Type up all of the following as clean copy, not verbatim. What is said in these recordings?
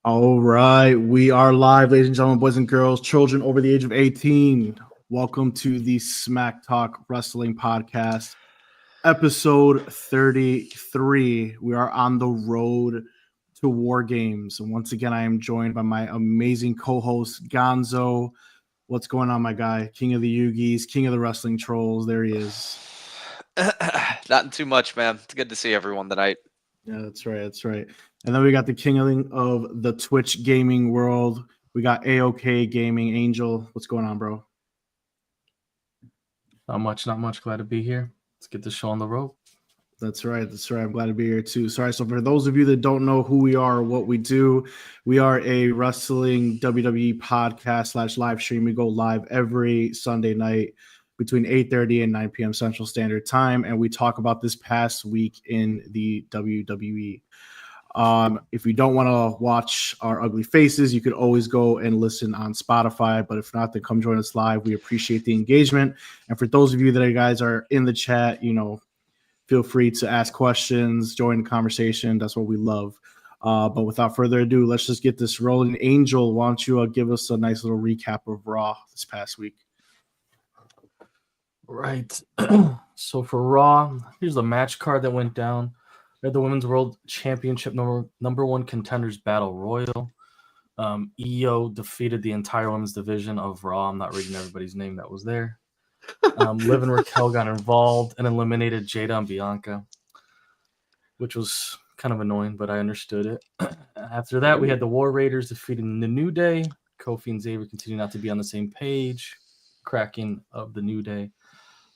All right, we are live, ladies and gentlemen, boys and girls, children over the age of 18. Welcome to the Smack Talk Wrestling Podcast, episode 33. We are on the road to War Games. And once again, I am joined by my amazing co-host, Gonzo. What's going on, my guy? King of the Yugis, king of the wrestling trolls. There he is. Not too much, man. It's good to see everyone tonight. Yeah, that's right. That's right. And then we got the king of the Twitch gaming world. We got AOK Gaming. Angel, what's going on, bro? Not much. Glad to be here. Let's get the show on the road. That's right. That's right. I'm glad to be here too. Sorry. So for those of you that don't know who we are or what we do, we are a wrestling WWE podcast / live stream. We go live every Sunday night between 8:30 and 9 p.m. Central Standard Time, and we talk about this past week in the WWE. If you don't want to watch our ugly faces, you could always go and listen on Spotify. But if not, then come join us live. We appreciate the engagement. And for those of you that guys are in the chat, feel free to ask questions, join the conversation. That's what we love. But without further ado, let's just get this rolling. Angel, why don't you give us a nice little recap of Raw this past week? Right. So for Raw, here's the match card that went down. We had the Women's World Championship number one contenders battle royal. EO defeated the entire women's division of Raw. I'm not reading everybody's name that was there. Liv and Raquel got involved and eliminated Jada and Bianca, which was kind of annoying, but I understood it. After that, we had the War Raiders defeating the New Day. Kofi and Xavier continue not to be on the same page. Cracking of the New Day.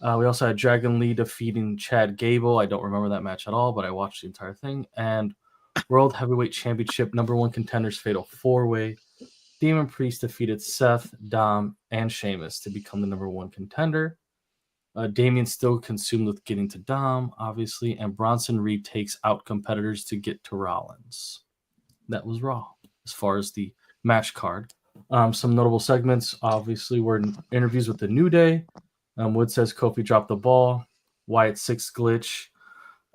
We also had Dragon Lee defeating Chad Gable. I don't remember that match at all, but I watched the entire thing. And World Heavyweight Championship number one contenders fatal four-way. Demon Priest defeated Seth, Dom, and Sheamus to become the number one contender. Damian still consumed with getting to Dom, obviously, and Bronson Reed takes out competitors to get to Rollins. That was Raw as far as the match card. Some notable segments, obviously, were interviews with the New Day. Wood says Kofi dropped the ball. Wyatt 6 glitch.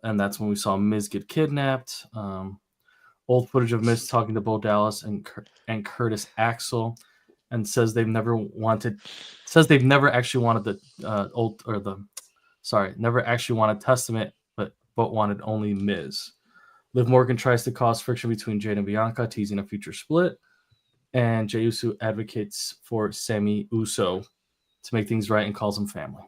And that's when we saw Miz get kidnapped. Old footage of Miz talking to Bo Dallas and Curtis Axel, and says they've never actually wanted never actually wanted Testament, but wanted only Miz. Liv Morgan tries to cause friction between Jade and Bianca, teasing a future split. And Jey Uso advocates for Sami Uso to make things right and calls him family.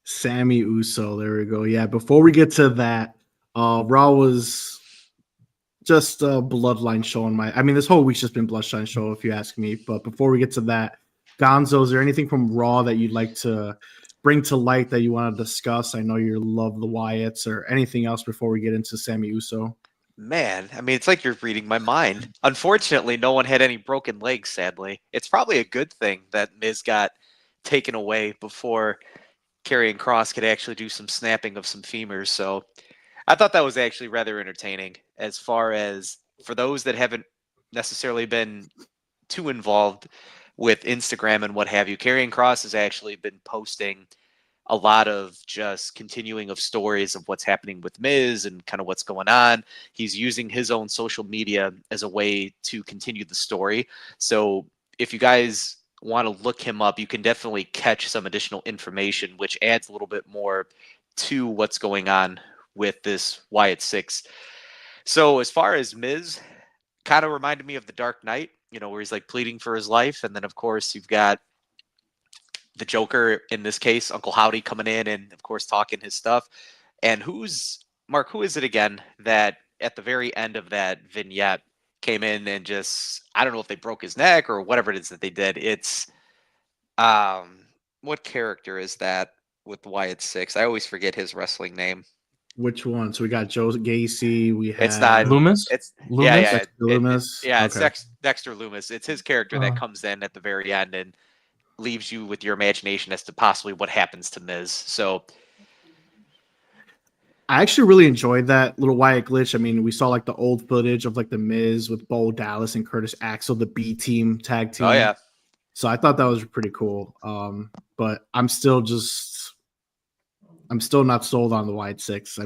Sami Uso, there we go. Yeah, before we get to that, Raw was just a bloodline show this whole week's just been bloodline show, if you ask me. But before we get to that, Gonzo, is there anything from Raw that you'd like to bring to light that you want to discuss? I know you love the Wyatts, or anything else before we get into Sami Uso. Man, it's like you're reading my mind. Unfortunately, no one had any broken legs, sadly. It's probably a good thing that Miz got taken away before Karrion Kross could actually do some snapping of some femurs. So I thought that was actually rather entertaining. As far as for those that haven't necessarily been too involved with Instagram and what have you, Karrion Kross has actually been posting a lot of just continuing of stories of what's happening with Miz and kind of what's going on. He's using his own social media as a way to continue the story. So if you guys want to look him up, you can definitely catch some additional information, which adds a little bit more to what's going on with this Wyatt 6. So as far as Miz, kind of reminded me of the Dark Knight, where he's like pleading for his life. And then of course you've got the Joker, in this case, Uncle Howdy, coming in and of course talking his stuff. And Mark, who is it again that at the very end of that vignette came in and just, I don't know if they broke his neck or whatever it is that they did. It's what character is that with Wyatt 6? I always forget his wrestling name. Which one? So we got Joe Gacy. We have it's not Loomis. It's Loomis? Dexter Loomis. It's Dexter Loomis. It's his character that comes in at the very end and leaves you with your imagination as to possibly what happens to Miz. So I actually really enjoyed that little Wyatt glitch. We saw like the old footage of like the Miz with Bo Dallas and Curtis Axel, the B team tag team. Oh yeah. So I thought that was pretty cool. But I'm still not sold on the Wyatt 6.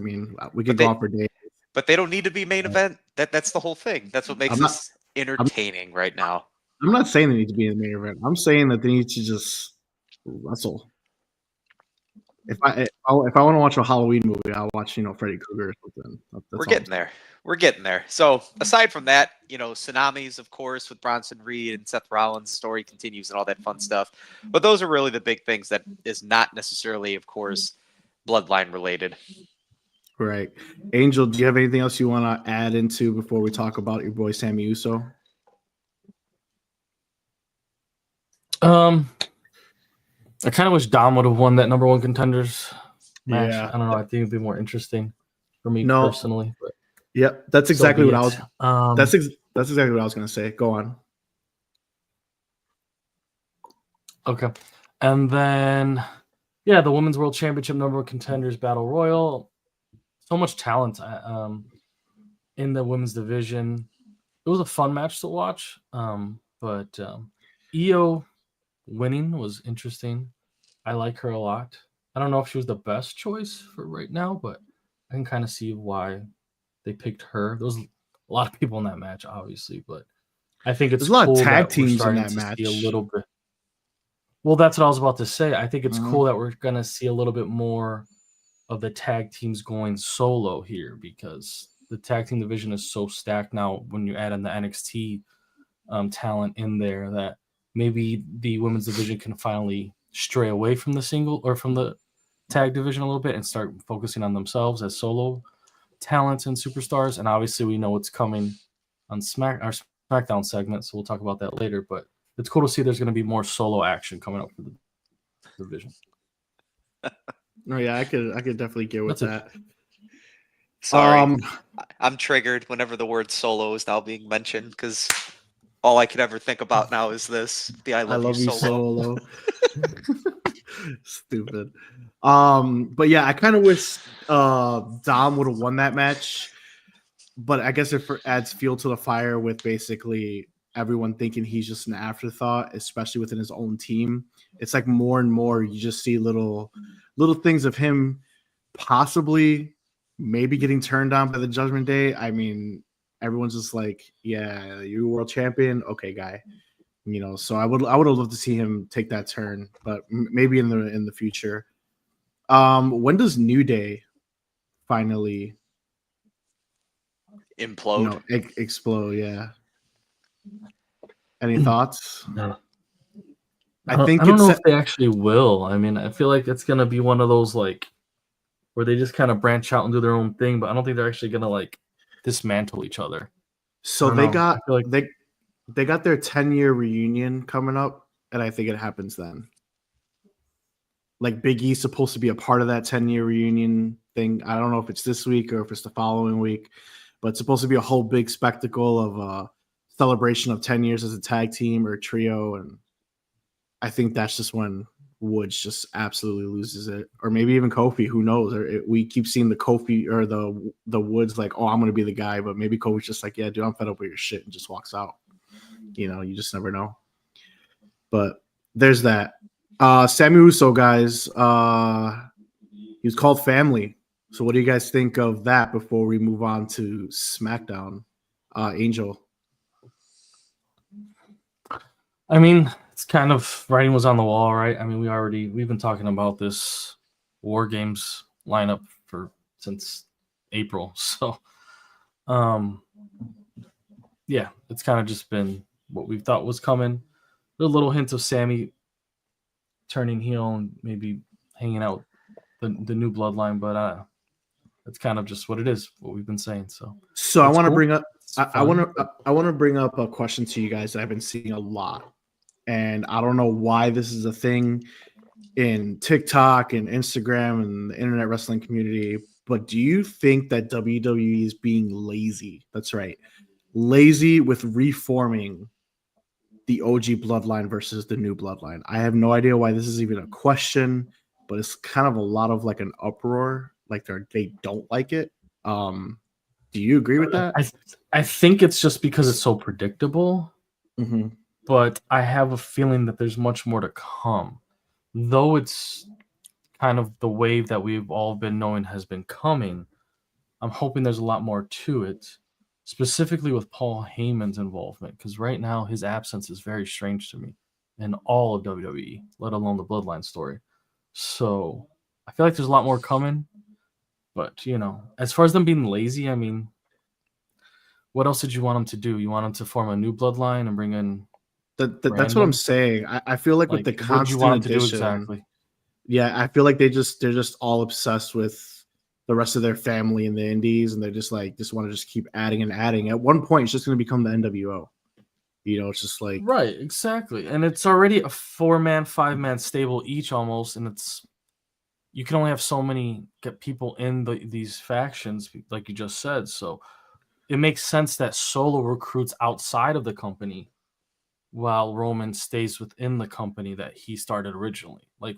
We could go on for days. But they don't need to be main event. That's the whole thing. That's what makes this. entertaining right now. I'm not saying they need to be in the main event. I'm saying that they need to just wrestle. If I want to watch a Halloween movie, I'll watch Freddy Krueger or something. We're getting there. We're getting there. So aside from that, tsunamis, of course, with Bronson Reed and Seth Rollins' story continues and all that fun stuff. But those are really the big things that is not necessarily, of course, bloodline related. Right. Angel, do you have anything else you want to add into before we talk about your boy Sami Uso? I kind of wish Dom would have won that number one contenders match. Yeah. I don't know. I think it'd be more interesting for me personally. But yep, that's exactly what I was. That's exactly what I was going to say. Go on. Okay, and then the Women's World Championship number one contenders battle royal. So much talent in the women's division. It was a fun match to watch, but Io winning was interesting. I like her a lot. I don't know if she was the best choice for right now, but I can kind of see why they picked her. There was a lot of people in that match, obviously, but I think it's There's a lot cool of tag that teams we're starting in that to match. see a little bit. Well, that's what I was about to say. I think it's cool that we're going to see a little bit more of the tag teams going solo here, because the tag team division is so stacked now when you add in the NXT talent in there, that maybe the women's division can finally stray away from the single or from the tag division a little bit and start focusing on themselves as solo talents and superstars. And obviously we know what's coming on our SmackDown segment, so we'll talk about that later, but it's cool to see there's going to be more solo action coming up for the division. Oh yeah, I could definitely get with that. Sorry, I'm triggered whenever the word solo is now being mentioned, because all I could ever think about now is this: the I love you solo. Stupid. But yeah, I kind of wish Dom would have won that match, but I guess it adds fuel to the fire with basically everyone thinking he's just an afterthought, especially within his own team. It's like more and more you just see little things of him possibly maybe getting turned down by the Judgment Day. I mean, everyone's just like, yeah, you're world champion, okay, guy. So I would have loved to see him take that turn, but maybe in the future. When does New Day finally implode? Explode? Yeah. Any thoughts? No. I don't know if they actually will. I mean, I feel like it's gonna be one of those like where they just kind of branch out and do their own thing, but I don't think they're actually gonna like dismantle each other. So they got their 10-year reunion coming up, and I think it happens then. Like Big E's supposed to be a part of that 10-year reunion thing. I don't know if it's this week or if it's the following week, but it's supposed to be a whole big spectacle of a celebration of 10 years as a tag team or trio, and I think that's just when Woods just absolutely loses it, or maybe even Kofi. Who knows? Or we keep seeing the Kofi or the Woods like, oh, I'm gonna be the guy, but maybe Kofi's just like, yeah, dude, I'm fed up with your shit, and just walks out. You just never know. But there's that. Sami Uso, guys. He was called family. So what do you guys think of that before we move on to SmackDown? Angel. I mean, it's kind of writing was on the wall, right? I mean, we've been talking about this War Games lineup since April. So, yeah, it's kind of just been what we thought was coming. A little hint of Sami turning heel and maybe hanging out the new bloodline, but it's kind of just what it is, what we've been saying. So I want to bring up I want to bring up a question to you guys that I've been seeing a lot. And I don't know why this is a thing in TikTok and Instagram and the internet wrestling community, but do you think that WWE is being lazy? That's right. Lazy with reforming the OG bloodline versus the new bloodline. I have no idea why this is even a question, but it's kind of a lot of like an uproar. Like they don't like it. Do you agree with that? I think it's just because it's so predictable. Mm-hmm. But I have a feeling that there's much more to come. Though it's kind of the wave that we've all been knowing has been coming, I'm hoping there's a lot more to it. specifically with Paul Heyman's involvement, because right now his absence is very strange to me in all of WWE, let alone the Bloodline story. So I feel like there's a lot more coming. But, as far as them being lazy, I mean, what else did you want them to do? You want them to form a new Bloodline and bring in That's what I'm Brandon? saying. I feel like with the Like, what did you constant want them to do addition, exactly? yeah, I feel like they're just all obsessed with the rest of their family in the indies, and they're just want to just keep adding and adding. At one point, it's just going to become the NWO. It's just like Right, exactly. And it's already a 4-man, 5-man stable each almost, and you can only have so many people in these factions, like you just said. So it makes sense that Solo recruits outside of the company while Roman stays within the company that he started originally. Like,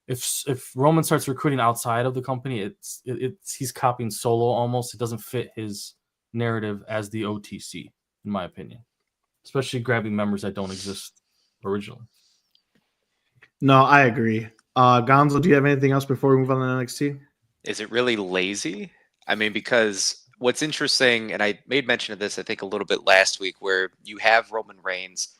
if Roman starts recruiting outside of the company, it's he's copying Solo almost. It doesn't fit his narrative as the OTC, in my opinion. Especially grabbing members that don't exist originally. No, I agree. Gonzo, do you have anything else before we move on to NXT? Is it really lazy? I mean, because what's interesting, and I made mention of this, I think, a little bit last week, where you have Roman Reigns,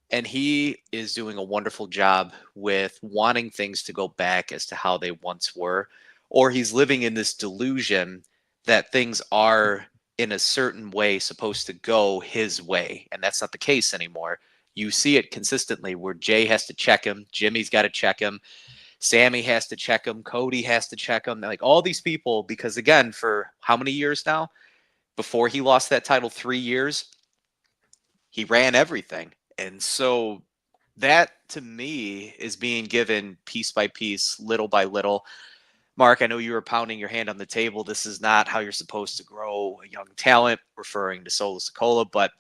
and he is doing a wonderful job with wanting things to go back as to how they once were, or he's living in this delusion that things are in a certain way supposed to go his way, and that's not the case anymore. You see it consistently where Jay has to check him, Jimmy's got to check him, Sammy has to check him, Cody has to check him, like all these people, because again, for how many years now? Before he lost that title, 3 years, he ran everything. And so that to me is being given piece by piece, little by little. Mark, I know you were pounding your hand on the table. This is not how you're supposed to grow a young talent, referring to Solo Sikoa. But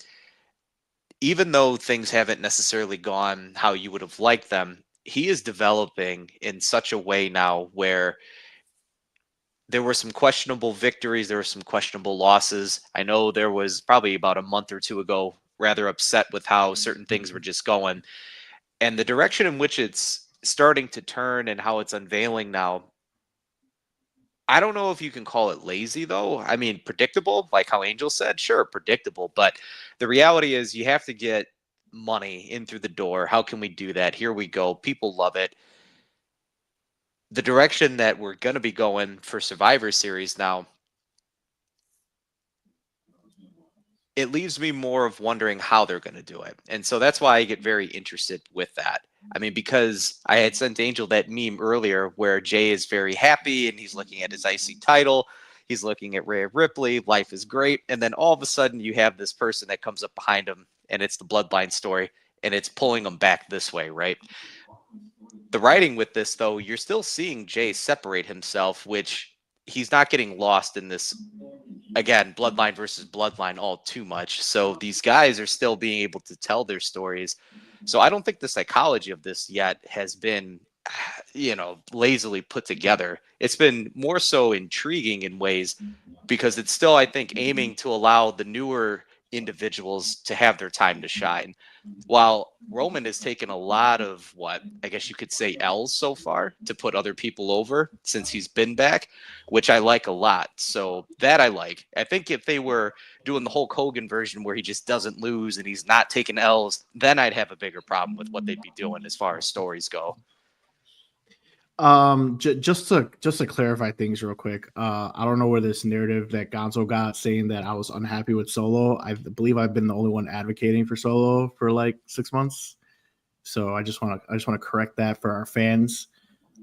even though things haven't necessarily gone how you would have liked them, he is developing in such a way now where there were some questionable victories. There were some questionable losses. I know there was probably about a month or two ago rather upset with how certain things were just going. And the direction in which it's starting to turn and how it's unveiling now, I don't know if you can call it lazy, though. I mean, predictable, like how Angel said, sure, predictable. But the reality is you have to get money in through the door. How can we do that? Here we go. People love it. The direction that we're going to be going for Survivor Series now, it leaves me more of wondering how they're going to do it. And so that's why I get very interested with that. I mean, because I had sent Angel that meme earlier where Jay is very happy and he's looking at his IC title. He's looking at Rhea Ripley. Life is great. And then all of a sudden you have this person that comes up behind him and it's the Bloodline story and it's pulling them back this way, right? The writing with this, though, you're still seeing Jay separate himself, which he's not getting lost in this, again, Bloodline versus Bloodline all too much. So these guys are still being able to tell their stories. So I don't think the psychology of this yet has been, lazily put together. It's been more so intriguing in ways because it's still, I think, aiming to allow the newer individuals to have their time to shine. While Roman has taken a lot of what I guess you could say L's so far to put other people over since he's been back, which I like a lot. So that I like. I think if they were doing the Hulk Hogan version where he just doesn't lose and he's not taking L's, then I'd have a bigger problem with what they'd be doing as far as stories go. Just to clarify things real quick. I don't know where this narrative that Gonzo got saying that I was unhappy with Solo. I believe I've been the only one advocating for Solo for like 6 months. So I just want to correct that for our fans.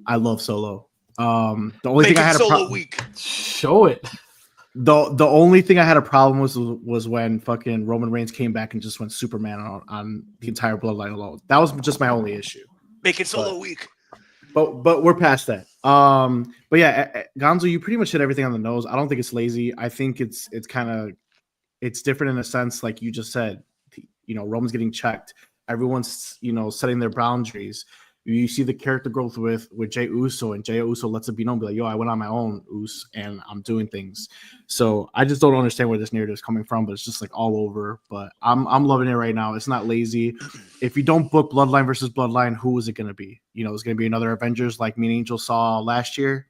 I love Solo. The only thing I had Solo week. Show it. The only thing I had a problem was when fucking Roman Reigns came back and just went Superman on the entire Bloodline alone. That was just my only issue. Make it Solo week. But we're past that. But yeah, Gonzo, you pretty much hit everything on the nose. I don't think it's lazy. I think it's different in a sense, like you just said. Roman's getting checked. Everyone's setting their boundaries. You see the character growth with Jey Uso, and Jey Uso lets it be known, be like, yo, I went on my own, Uso, and I'm doing things. So I just don't understand where this narrative is coming from, but it's just like all over. But I'm loving it right now. It's not lazy. If you don't book Bloodline versus Bloodline, who is it going to be? It's going to be another Avengers like me and Angel saw last year.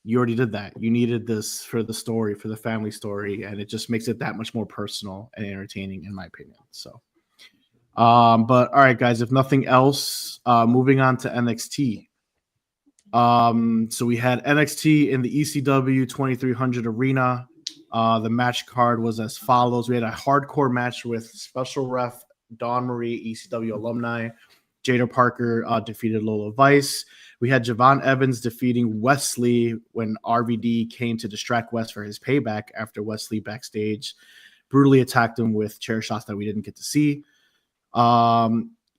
You already did that. You needed this for the story, for the family story, and it just makes it that much more personal and entertaining, in my opinion. So, but all right, guys, if nothing else, moving on to NXT. So we had NXT in the ECW 2300 arena. The match card was as follows. We had a hardcore match with special ref Dawn Marie, ECW alumni. Jada Parker defeated Lola Vice. We had Javon Evans defeating Wesley when RVD came to distract Wes for his payback after Wesley backstage brutally attacked him with chair shots that we didn't get to see.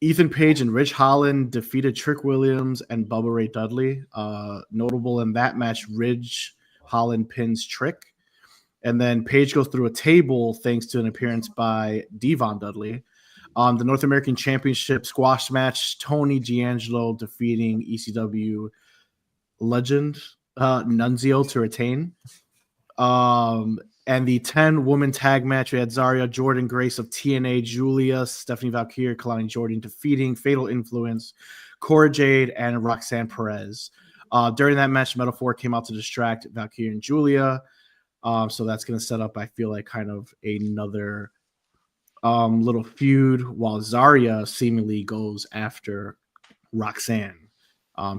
Ethan Page and Rich Holland defeated Trick Williams and Bubba Ray Dudley. Notable in that match, Ridge Holland pins Trick. And then Page goes through a table thanks to an appearance by Devon Dudley. The North American Championship squash match, Tony D'Angelo defeating ECW legend Nunzio to retain. And the 10-woman tag match, we had Zarya, Jordan Grace of TNA, Julia, Stephanie Valkyrie, Kalani Jordan defeating Fatal Influence, Cora Jade, and Roxanne Perez. During that match, Metaphor came out to distract Valkyrie and Julia. So that's going to set up, I feel like, kind of another little feud while Zarya seemingly goes after Roxanne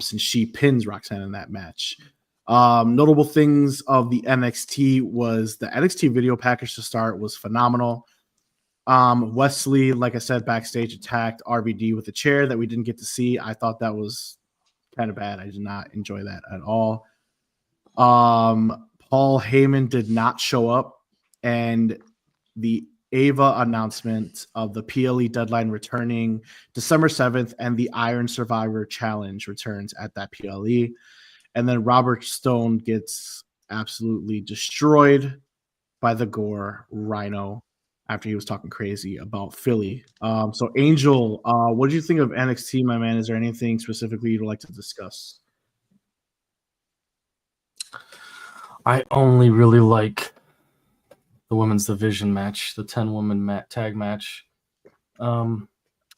since she pins Roxanne in that match. Notable things of the NXT was the NXT video package to start was phenomenal. Wesley, like I said, backstage attacked RVD with a chair that we didn't get to see. I thought that was kind of bad. I did not enjoy that at all. Paul Heyman did not show up, and the Ava announcement of the PLE deadline returning December 7th and the Iron Survivor Challenge returns at that PLE. And then Robert Stone gets absolutely destroyed by the Gore Rhino after he was talking crazy about Philly. So Angel, what did you think of NXT, my man? Is there anything specifically you'd like to discuss? I only really like the women's division match, the 10-woman tag match. You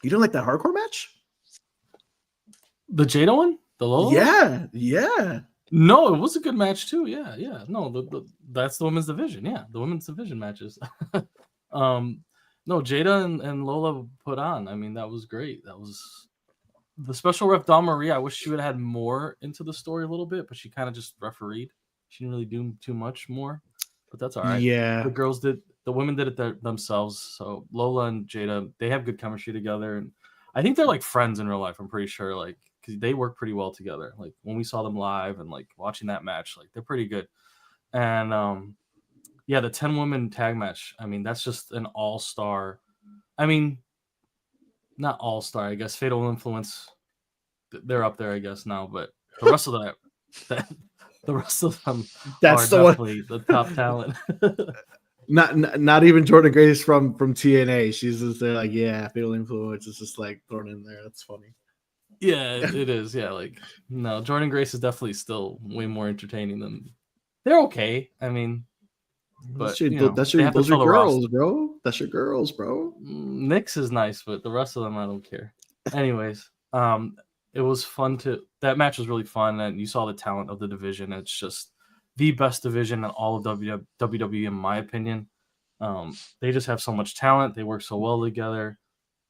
didn't like that hardcore match? The Jada one? The Lola? Yeah. No, it was a good match too. Yeah. No, that's the women's division. Yeah, the women's division matches. No, Jada and Lola put on. I mean, that was great. That was the special ref Dawn Marie. I wish she would have had more into the story a little bit, but she kind of just refereed. She didn't really do too much more, but that's all right. Yeah. The women did it themselves. So Lola and Jada, they have good chemistry together, and I think they're like friends in real life. I'm pretty sure, like, because they work pretty well together. Like when we saw them live and like watching that match, like they're pretty good. And yeah, the 10-woman tag match. I mean, that's just an all-star. I mean, not all-star. I guess Fatal Influence. They're up there, I guess now, but the rest of the rest of them That's are the definitely one. the top talent. Not even Jordan Grace from TNA. She's just there like, yeah, Fatal Influence is just like thrown in there. That's funny. Yeah, it is. Yeah, like no, Jordan Grace is definitely still way more entertaining than they're okay. I mean, but Those are girls, bro. That's your girls, bro. Nyx is nice, but the rest of them I don't care. Anyways, it was fun that match was really fun, and you saw the talent of the division. It's just the best division in all of WWE, in my opinion. They just have so much talent. They work so well together.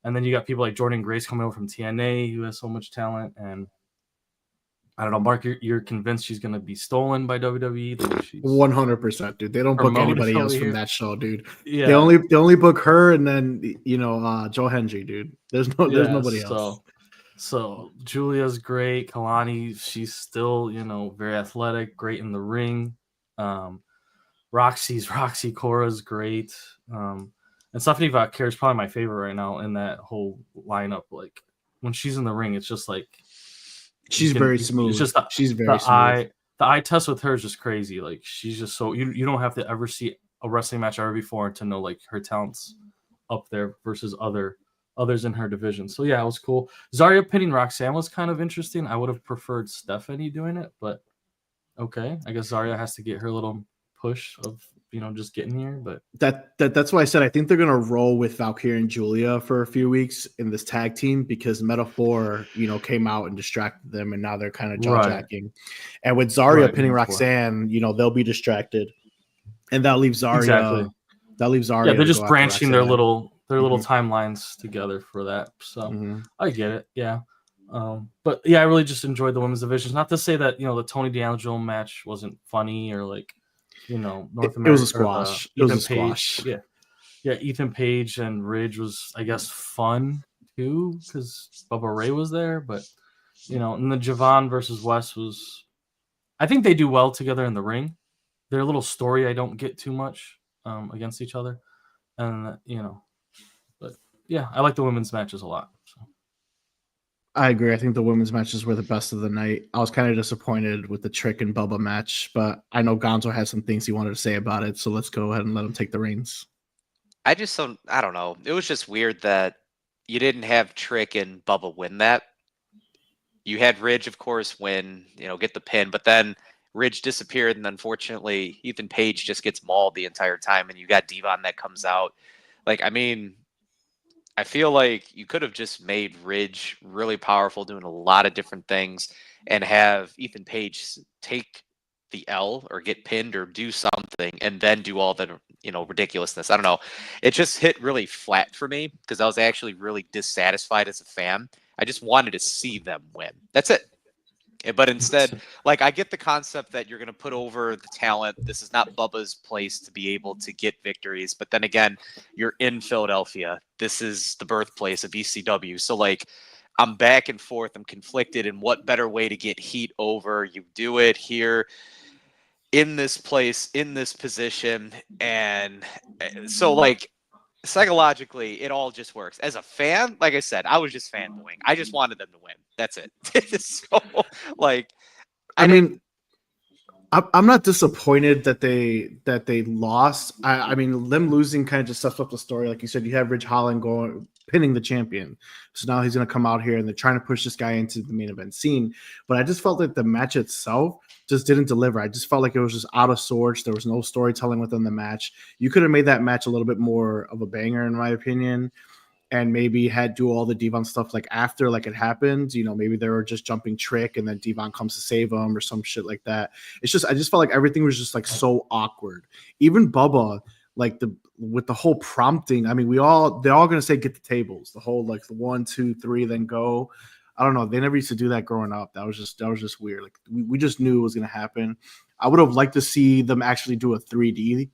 And then you got people like Jordan Grace coming over from TNA who has so much talent. And I don't know, Mark, you're convinced she's going to be stolen by WWE? 100%, dude. They don't book anybody else from that show, dude. Yeah. They only book her and then, Joe Hendry, dude. There's nobody else. So Julia's great. Kalani, she's still, very athletic, great in the ring. Roxy Cora's great. And Stephanie Valkyrie is probably my favorite right now in that whole lineup. Like when she's in the ring, it's just like she's very smooth. It's just she's very smooth. The eye test with her is just crazy. Like she's just so you don't have to ever see a wrestling match ever before to know like her talent's up there versus others in her division. So yeah, it was cool. Zarya pinning Roxanne was kind of interesting. I would have preferred Stephanie doing it, but okay. I guess Zarya has to get her little push of just getting here. But that's why I said I think they're gonna roll with Valkyrie and Julia for a few weeks in this tag team because Metaphor, came out and distracted them, and now they're kind of jaw-jacking. And with Zarya pinning Roxanne, they'll be distracted, and that leaves Zarya. Exactly. That leaves Zarya. Yeah, they're just branching their little Mhm. timelines together for that. So Mhm. I get it. Yeah. But yeah, I really just enjoyed the women's divisions. Not to say that the Tony D'Angelo match wasn't funny or like North America. It was a squash. It was a squash. Yeah, Ethan Page and Ridge was, I guess, fun too because Bubba Ray was there. But and the Javon versus West was, I think they do well together in the ring. Their little story I don't get too much against each other, and but yeah, I like the women's matches a lot. So. I agree. I think the women's matches were the best of the night. I was kind of disappointed with the Trick and Bubba match, but I know Gonzo has some things he wanted to say about it, so let's go ahead and let him take the reins. I don't know. It was just weird that you didn't have Trick and Bubba win that. You had Ridge, of course, win, get the pin, but then Ridge disappeared, and unfortunately, Ethan Page just gets mauled the entire time, and you got Devon that comes out. I feel like you could have just made Ridge really powerful, doing a lot of different things, and have Ethan Page take the L or get pinned or do something, and then do all the ridiculousness. I don't know. It just hit really flat for me because I was actually really dissatisfied as a fan. I just wanted to see them win. That's it. But instead, I get the concept that you're going to put over the talent. This is not Bubba's place to be able to get victories. But then again, you're in Philadelphia. This is the birthplace of ECW. So, I'm back and forth. I'm conflicted. And what better way to get heat over? You do it here in this place, in this position. And so, psychologically, it all just works. As a fan, like I said, I was just fanboying. I just wanted them to win. That's it. So, I'm not disappointed that they lost. I mean, them losing kind of just stuffs up the story. Like you said, you have Ridge Holland pinning the champion. So now he's going to come out here and they're trying to push this guy into the main event scene. But I just felt like the match itself just didn't deliver. I just felt like it was just out of sorts. There was no storytelling within the match. You could have made that match a little bit more of a banger, in my opinion, and maybe had do all the Devon stuff after it happened. Maybe they were just jumping Trick and then Devon comes to save them or some shit like that. I just felt like everything was just so awkward. Even Bubba, with the whole prompting. I mean, they're all gonna say get the tables. The whole the 1, 2, 3, then go. I don't know. They never used to do that growing up. That was just weird. We just knew it was gonna happen. I would have liked to see them actually do a 3D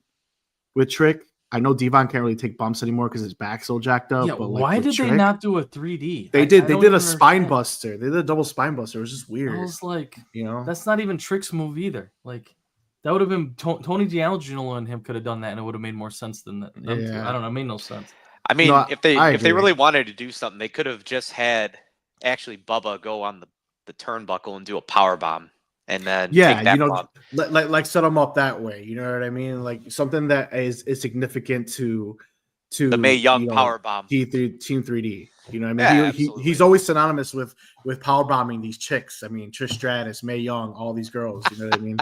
with Trick. I know Devon can't really take bumps anymore because his back's so jacked up. Yeah, but why did they not do a 3D? They did. They did a spine buster. They did a double spine buster. It was just weird. I was like, that's not even Trick's move either. That would have been Tony D'Angelo and him could have done that, and it would have made more sense than them two. I don't know. It made no sense. I mean, if they really wanted to do something, they could have just had actually Bubba go on the turnbuckle and do a power bomb, and then take that bomb. Set them up that way. You know what I mean? Something that is significant to the Mae Young power bomb. Team 3D. You know what I mean? He's always synonymous with power bombing these chicks. I mean, Trish Stratus, Mae Young, all these girls. You know what I mean?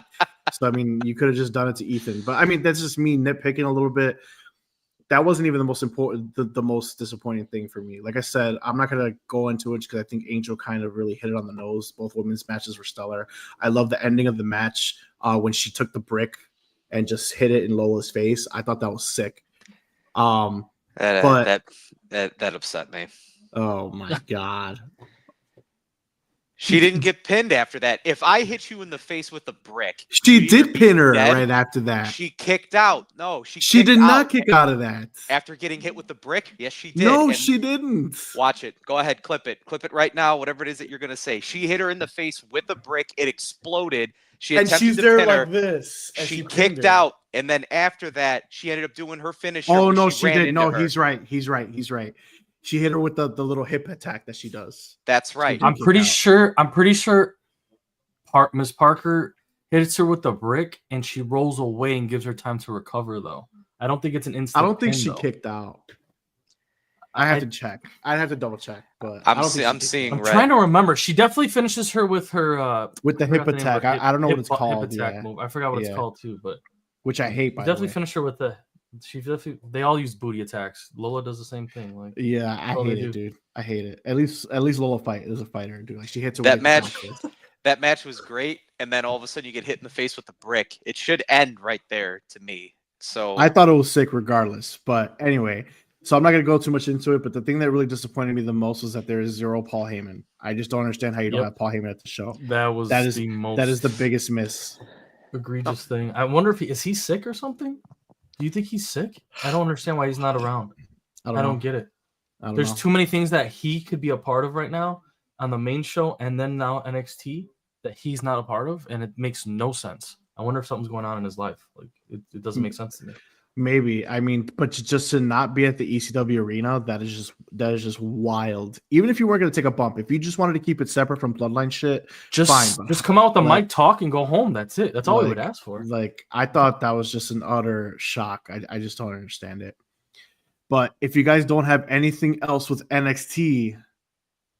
So I mean, you could have just done it to Ethan. But I mean, that's just me nitpicking a little bit. That wasn't even the most important, the most disappointing thing for me. Like I said, I'm not going to go into it because I think Angel kind of really hit it on the nose. Both women's matches were stellar. I love the ending of the match when she took the brick and just hit it in Lola's face. I thought that was sick. That upset me. Oh my God. She didn't get pinned after that. If I hit you in the face with a brick, she did pin her right after that. She kicked out. No, she did not kick out of that. After getting hit with the brick? Yes, she did. No, she didn't. Watch it. Go ahead, clip it. Clip it right now, whatever it is that you're going to say. She hit her in the face with a brick. It exploded. And she's there like this. She kicked out. And then after that, she ended up doing her finisher. Oh, no, she didn't. No, he's right. He's right. She hit her with the little hip attack that she does. That's right. I'm pretty sure Miss Parker hits her with the brick and she rolls away and gives her time to recover, though. I don't think it's an instant. I don't think pin, she though. Kicked out. I have to check. I'd have to double check, but I'm trying to remember. She definitely finishes her with her with the hip attack. I don't know what it's called. Hip attack move. I forgot what it's called too, but which I hate. By Definitely the way. finish her with the. They all use booty attacks. Lola does the same thing. Like, Yeah, I hate it, dude. I hate it. At least Lola is a fighter, dude. Like she hits her That with match, the that match was great, and then all of a sudden you get hit in the face with a brick. It should end right there to me. So I thought it was sick regardless. But anyway, so I'm not gonna go too much into it. But the thing that really disappointed me the most was that there is 0 Paul Heyman. I just don't understand how you don't have Paul Heyman at the show. that is the biggest miss. Egregious thing. I wonder if is he sick or something? Do you think he's sick? I don't understand why he's not around. I don't get it. There's too many things that he could be a part of right now on the main show and then now NXT that he's not a part of, and it makes no sense. I wonder if something's going on in his life. Like it doesn't make sense to me. Maybe. I mean, but just to not be at the ECW arena, that is just wild. Even if you weren't going to take a bump, if you just wanted to keep it separate from Bloodline shit, fine. Just come out with the mic, talk, and go home. That's it. That's all we would ask for. Like, I thought that was just an utter shock. I just don't understand it. But if you guys don't have anything else with NXT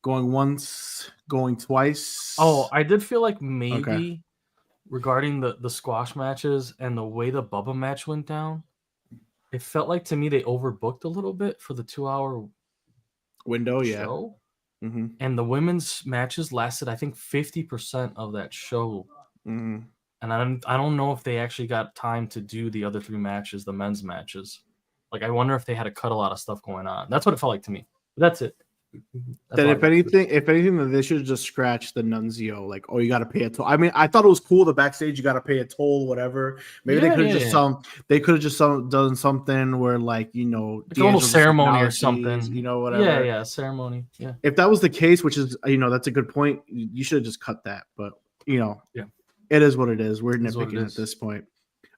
going once, going twice. Oh, I did feel like maybe regarding the squash matches and the way the Bubba match went down, it felt like to me they overbooked a little bit for the 2-hour window show. Yeah. Mm-hmm. And the women's matches lasted, I think, 50% of that show. Mm-hmm. And I don't know if they actually got time to do the other 3 matches, the men's matches. Like, I wonder if they had to cut a lot of stuff going on. That's what it felt like to me. But that's it. That if anything, that they should have just scratched the nunzio. Like, oh, you got to pay a toll. I mean, I thought it was cool. The backstage, you got to pay a toll, whatever. Maybe they could have just done something where, like, you know, like a little ceremony or something. You know, whatever. Yeah, ceremony. Yeah. If that was the case, which is, you know, that's a good point. You should have just cut that. But you know, it is what it is. We're nitpicking at this point.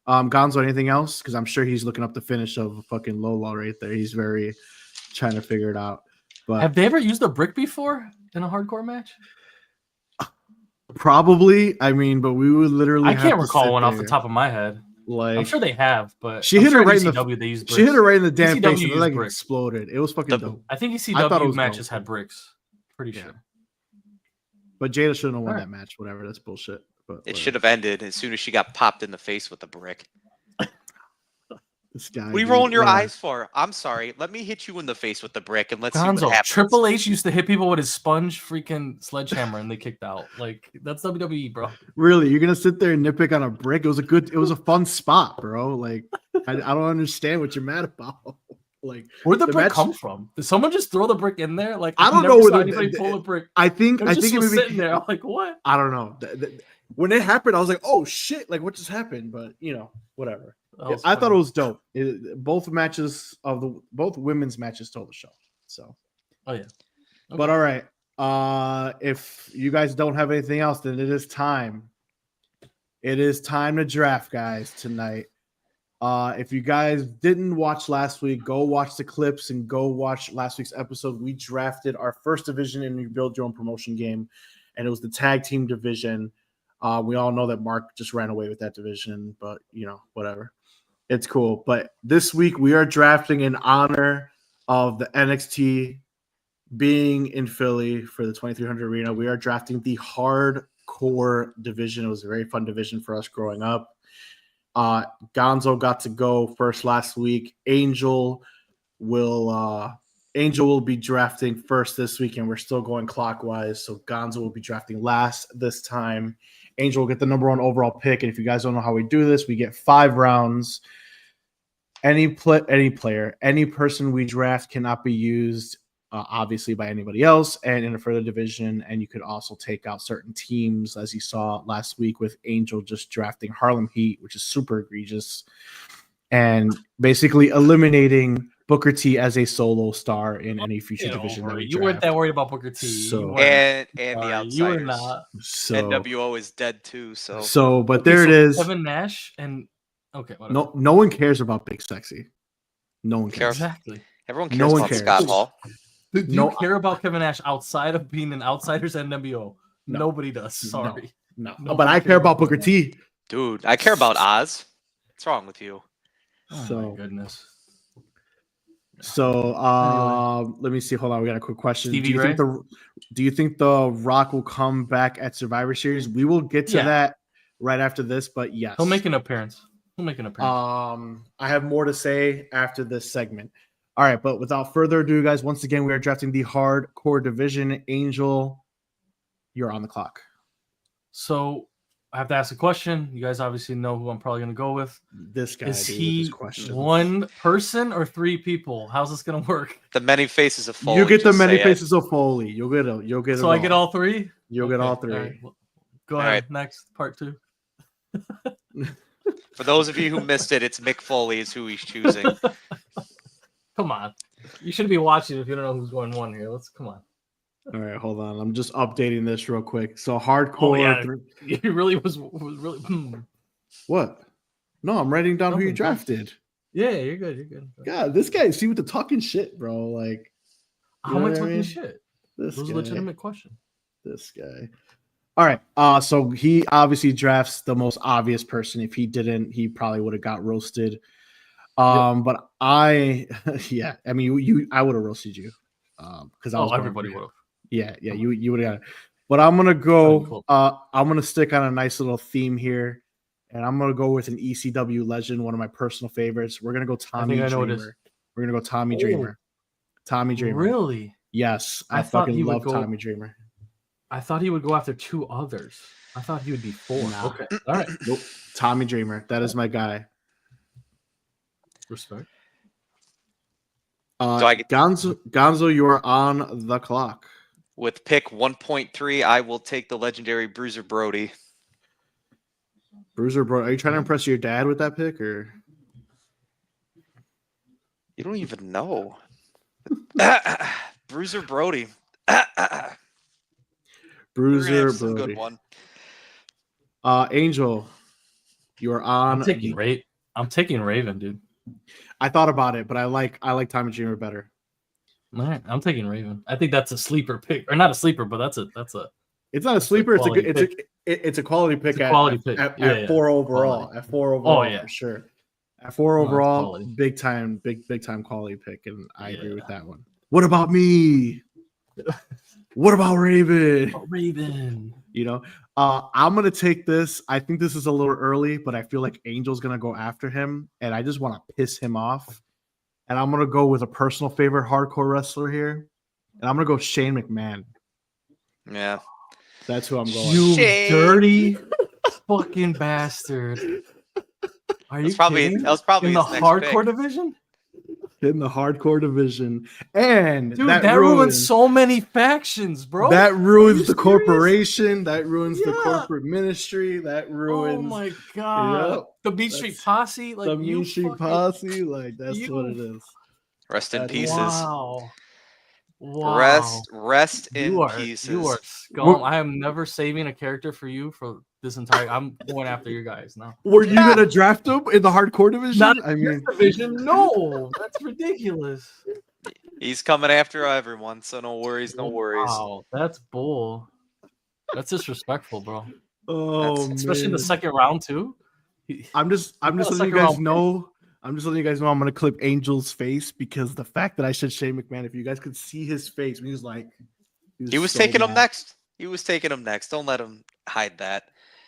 Gonzo, anything else? Because I'm sure he's looking up the finish of fucking Lola right there. He's very trying to figure it out. But have they ever used a brick before in a hardcore match? Probably. I mean, but we would literally. I can't recall one off the top of my head. Like, I'm sure they have, but she hit her right in the. She hit her right in the damn face, and like exploded. It was fucking dope. I think ECW matches had bricks. Pretty sure. But Jada shouldn't have won that match. Whatever. That's bullshit. But it should have ended as soon as she got popped in the face with a brick. This guy. What are you rolling your eyes for? I'm sorry. Let me hit you in the face with the brick and let's see what happens. Triple H used to hit people with his sponge freaking sledgehammer and they kicked out. Like, that's WWE, bro. Really? You're gonna sit there and nitpick on a brick? It was a fun spot, bro. Like, I don't understand what you're mad about. Like, where'd the brick come from? Did someone just throw the brick in there? Like, I don't know where anybody pull a brick. I think it was sitting there. I'm like, what? I don't know. When it happened, I was like, oh shit! Like, what just happened? But you know, whatever. I thought it was dope. Both women's matches stole the show. So, okay. But all right. If you guys don't have anything else, then it is time. It is time to draft, guys, tonight. If you guys didn't watch last week, go watch the clips and go watch last week's episode. We drafted our first division in your Build Your Own Promotion game, and it was the tag team division. We all know that Marc just ran away with that division, but you know, whatever. It's cool. But this week we are drafting in honor of the NXT being in Philly for the 2300 Arena. We are drafting the hardcore division. It was a very fun division for us growing up. Gonzo got to go first last week. Angel will be drafting first this week, and we're still going clockwise. So Gonzo will be drafting last this time. Angel will get the number 1 overall pick. And if you guys don't know how we do this, we get 5 rounds. Any player, any person we draft cannot be used, obviously, by anybody else and in a further division. And you could also take out certain teams, as you saw last week with Angel just drafting Harlem Heat, which is super egregious, and basically eliminating Booker T as a solo star in any future division. You weren't that worried about Booker T. And the outsiders. You were not. So NWO is dead too. But there it is. Kevin Nash and whatever. No one cares about Big Sexy. No one cares. Exactly. Everyone cares about Scott Hall. Do you care about Kevin Nash outside of being an outsiders NWO? No. Nobody does. Sorry. No. But I care about Booker T. Dude, I care about Oz. What's wrong with you? Oh my goodness. So let me see. Hold on, we got a quick question. Do you think the Rock will come back at Survivor Series? We will get to that right after this, but yes. He'll make an appearance. We'll make an appearance. I have more to say after this segment. All right, but without further ado, guys, once again, we are drafting the hardcore division. Angel, you're on the clock. So I have to ask a question. You guys obviously know who I'm probably going to go with. This guy, Is dude, with his he questions. one person or three people? How's this going to work? The many faces of Foley. You get the just many say it. faces of Foley. You'll get. So I get all three? You'll get all Okay, three. right. Well, go All ahead. right. Next, part 2. For those of you who missed it, it's Mick Foley is who he's choosing. Come on. You shouldn't be watching if you don't know who's going 1 here. Come on. All right, hold on. I'm just updating this real quick. So hardcore. He really was really. What? No, I'm writing down who you Nothing. drafted. Yeah, you're good. You're good. God, this guy, see with the talking shit, bro. Like, How am I know what I talking mean? shit? This It was a guy. legitimate question. This guy. All right. So he obviously drafts the most obvious person. If he didn't, he probably would have got roasted. But I, yeah, I mean, I would have roasted you. Because I was going everybody for you. would have. Yeah, you would have got it. But I'm gonna go. Cool. I'm gonna stick on a nice little theme here, and I'm gonna go with an ECW legend, one of my personal favorites. We're gonna go Tommy I know it is. Dreamer. We're gonna go Tommy Oh. Dreamer. Tommy Dreamer. Really? Yes, I thought fucking he would love go- Tommy Dreamer. I thought he would go after 2 others. I thought he would be 4. Nah. Okay. All right. Nope. Tommy Dreamer. That is my guy. Respect. So I get- Gonzo, you are on the clock. With pick 1.3, I will take the legendary Bruiser Brody. Bruiser, bro, are you trying to impress your dad with that pick, or? You don't even know. Bruiser Brody. Bruiser Some Brody. good one. Angel, you are on. I'm taking Raven, dude. I thought about it, but I like Tommy Dreamer better. All right, I'm taking Raven. I think that's a sleeper pick, or not a sleeper, but that's a. It's not a sleeper. It's a quality good. It's a quality pick. It's a quality pick. At Yeah, 4 overall. quality. At 4 overall, yeah. for sure. At 4 that's overall, quality. big time quality pick, and I agree with that one. What about me? What about Raven? Raven. You know, I'm gonna take this. I think this is a little early, but I feel like Angel's gonna go after him, and I just want to piss him off. And I'm gonna go with a personal favorite hardcore wrestler here, and I'm gonna go Shane McMahon. Yeah. That's who I'm going. You Shane. dirty fucking bastard. Are you kidding? That was probably In the his next hardcore pick. division? In the hardcore division, and Dude, that ruins so many factions, bro. That ruins the serious? corporation. That ruins the Yeah. corporate ministry. That ruins. Oh my god. Yep. The Beat Street That's- Posse, like the you Mean Street fucking- Posse. Like that's you- what it is. Rest in That's- pieces. Wow. Rest in You are pieces. scum. I am never saving a character for you for this entire. I'm going after your guys now. Were you gonna draft him in the hardcore division? Not I mean, division. No, that's ridiculous. He's coming after everyone, so no worries, no worries. Wow, that's bull. That's disrespectful, bro. oh, Especially in the man. second round too. I'm just the letting you second guys round pick. know. I'm just letting you guys know I'm gonna clip Angel's face because the fact that I said Shane McMahon, if you guys could see his face, he was like, He was so taking him mad. next. He was taking him next. Don't let him hide that.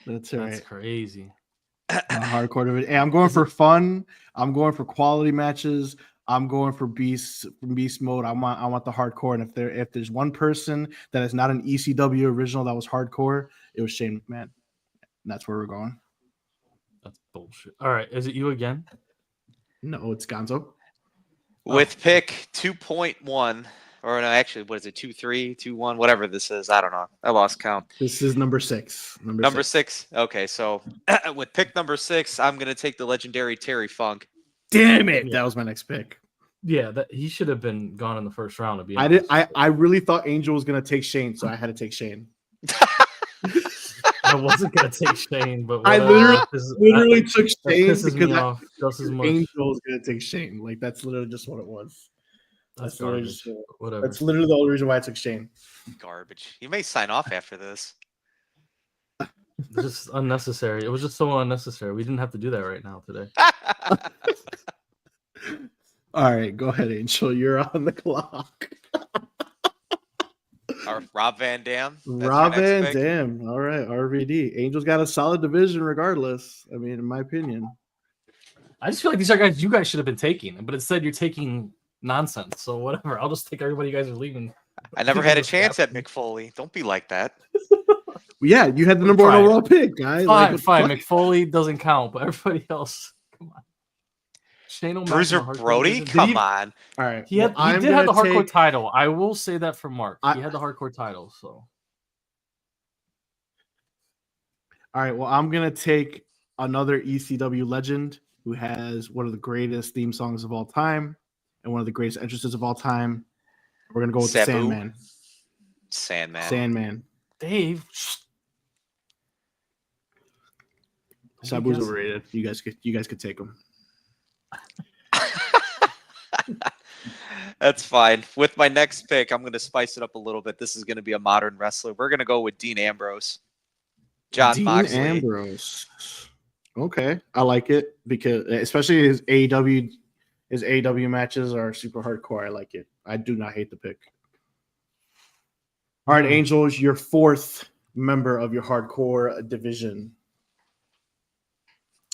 That's That's right. crazy. Hardcore division. Hey, I'm going for fun. I'm going for quality matches. I'm going for beast mode. I want the hardcore. And if there's one person that is not an ECW original that was hardcore, it was Shane McMahon. And that's where we're going. That's bullshit. All right, is it you again? No, it's Gonzo. With pick 2.1, or no, actually, what is it? 2.3, 2.1, whatever this is. I don't know. I lost count. This is number 6. Number 6. Okay, so with pick number 6, I'm gonna take the legendary Terry Funk. Damn it! Yeah. That was my next pick. Yeah, that he should have been gone in the first round. To be honest. I really thought Angel was gonna take Shane, so I had to take Shane. I wasn't gonna take Shane, but I whatever. Literally That- took that Shane pisses me because off just as much. Angel was gonna take Shane. Like that's literally just what it was. That's literally garbage. just- Whatever. That's literally the only reason why I took Shane. Garbage. You may sign off after this. Just unnecessary. It was just so unnecessary. We didn't have to do that right now today. All right, go ahead, Angel. You're on the clock. Or Rob Van Dam. That's your Rob next Van pick? Dam. All right, RVD. Angel's got a solid division regardless. I mean, in my opinion. I just feel like these are guys you guys should have been taking, but instead you're taking nonsense. So whatever. I'll just take everybody you guys are leaving. I never had a chance at Mick Foley. Don't be like that. Yeah, you had the number one overall pick, guy. Fine. McFoley doesn't count, but everybody else, come on. Shane O'Mac Bruiser Brody, come on. All right, He did have the hardcore title. I will say that for Mark. He had the hardcore title. So. All right, well, I'm gonna take another ECW legend who has one of the greatest theme songs of all time and one of the greatest entrances of all time. We're gonna go with Sandman. Sandman. Dave. Sabu's overrated. You guys could take him. That's fine. With my next pick, I'm going to spice it up a little bit. This is going to be a modern wrestler. We're going to go with Dean Ambrose. John Moxley. Ambrose. Okay, I like it because especially his AEW matches are super hardcore. I like it. I do not hate the pick. All right, Angels, your fourth member of your hardcore division.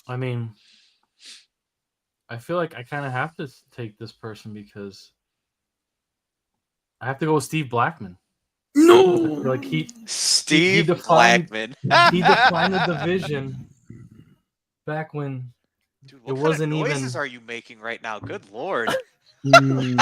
I mean, I feel like I kind of have to take this person because I have to go with Steve Blackman. No, like Steve Blackman. He defined the division back when Dude, it wasn't kind of even. noises are you making right now? Good Lord. Hey, you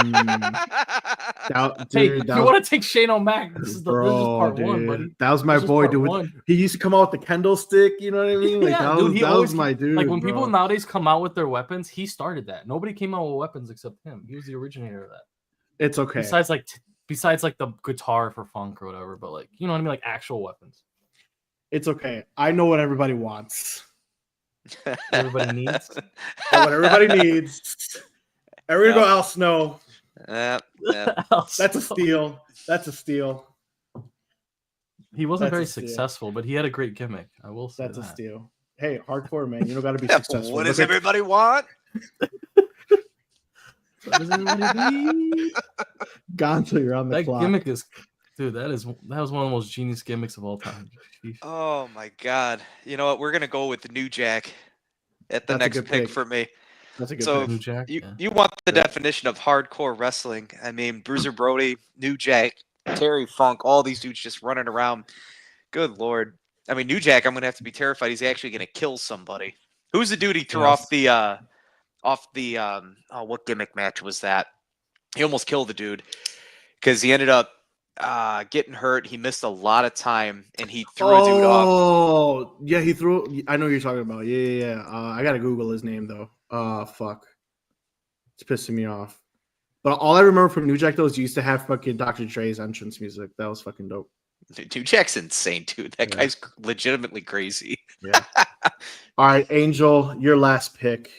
want to take Shane O'Mac? This is part one, buddy. That was my boy, dude. He used to come out with the Kendo stick. You know what I mean? Like, yeah, that was my dude. Like when people nowadays come out with their weapons, he started that. Nobody came out with weapons except him. He was the originator of that. It's okay. Besides like the guitar for funk or whatever, but like you know what I mean, like actual weapons. It's okay. I know what everybody wants. Everybody needs. What everybody needs. Everybody go Al Snow. That's a steal. That's a steal. He wasn't very successful, but he had a great gimmick. I will say that's a steal. Hey, hardcore man, you don't got to be successful. What does everybody want? What does everybody need? Gonzo, you're on the clock. That gimmick is, dude. That was one of the most genius gimmicks of all time. Oh my God! You know what? We're gonna go with the New Jack at the next pick for me. That's a good so pick. Jack, you want the definition of hardcore wrestling? I mean, Bruiser Brody, New Jack, Terry Funk, all these dudes just running around. Good Lord! I mean, New Jack, I'm gonna have to be terrified. He's actually gonna kill somebody. Who's the dude he threw off the what gimmick match was that? He almost killed the dude because he ended up getting hurt. He missed a lot of time and he threw a dude off. Oh, yeah, he threw. I know what you're talking about. Yeah. I gotta Google his name though. Fuck, it's pissing me off. But all I remember from New Jack though is he used to have fucking Dr. Dre's entrance music. That was fucking dope. New Jack's insane, dude. That guy's legitimately crazy. Yeah. All right, Angel, your last pick.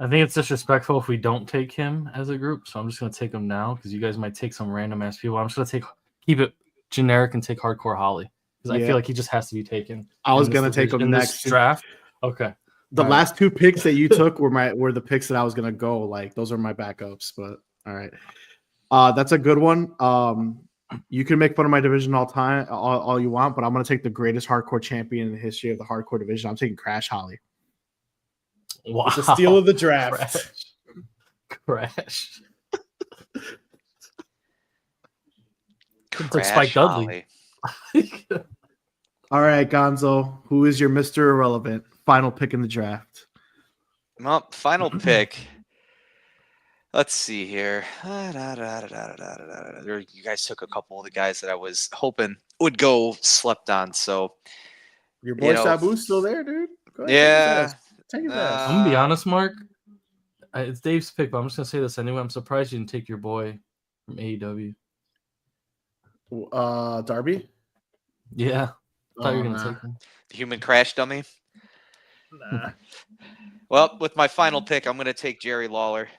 I think it's disrespectful if we don't take him as a group, so I'm just gonna take him now because you guys might take some random ass people. I'm just gonna keep it generic and take Hardcore Holly because I feel like he just has to be taken. I was gonna take him next draft. Okay. The last two picks that you took were the picks that I was gonna go. Like those are my backups, but all right. That's a good one. You can make fun of my division all you want, but I'm gonna take the greatest hardcore champion in the history of the hardcore division. I'm taking Crash Holly. Wow. It's a steal of the draft. Crash. It's like Spike Dudley. All right, Gonzo. Who is your Mr. Irrelevant? Final pick in the draft. Well, final pick. Let's see here. You guys took a couple of the guys that I was hoping would go slept on. So your boy Sabu's still there, dude. Go ahead, I'm gonna be honest, Mark. It's Dave's pick, but I'm just gonna say this anyway. I'm surprised you didn't take your boy from AEW. Darby. Yeah, I thought you were gonna take him. The human crash dummy. Nah. Well, with my final pick, I'm gonna take Jerry Lawler.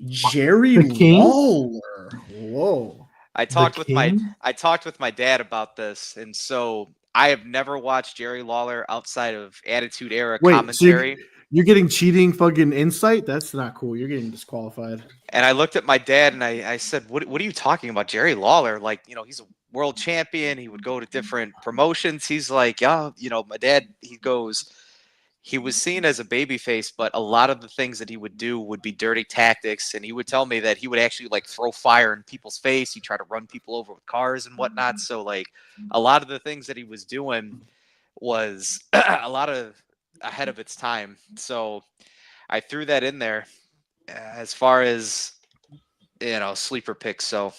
Jerry Lawler. Whoa. I talked with my dad about this, and so I have never watched Jerry Lawler outside of Attitude Era commentary. So you're getting cheating fucking insight? That's not cool. You're getting disqualified. And I looked at my dad and I said, what are you talking about? Jerry Lawler? Like, he's a world champion. He would go to different promotions. He's like, yeah, my dad, he goes, he was seen as a babyface, but a lot of the things that he would do would be dirty tactics. And he would tell me that he would actually like throw fire in people's face. He'd try to run people over with cars and whatnot. So like a lot of the things that he was doing was a lot of ahead of its time. So I threw that in there as far as, sleeper picks. So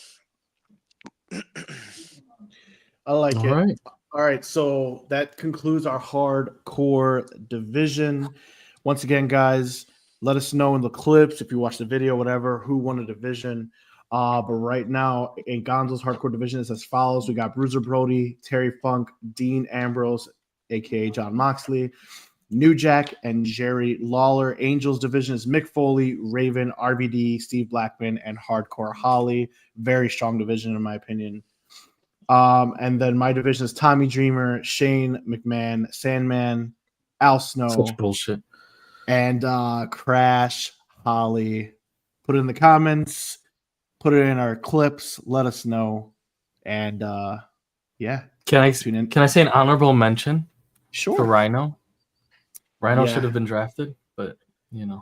I like All it. right. All right, so that concludes our hardcore division. Once again, guys, let us know in the clips if you watch the video, whatever, who won the division. But right now, in Gonzo's hardcore division, it's as follows: we got Bruiser Brody, Terry Funk, Dean Ambrose, aka John Moxley, New Jack, and Jerry Lawler. Angels division is Mick Foley, Raven, RVD, Steve Blackman, and Hardcore Holly. Very strong division, in my opinion. And then my division is Tommy Dreamer, Shane McMahon, Sandman, Al Snow, Such bullshit. and Crash Holly. Put it in the comments, put it in our clips, let us know. And yeah. Can I Tune in. can I say an honorable mention Sure. for Rhino? Rhino Yeah. should have been drafted, but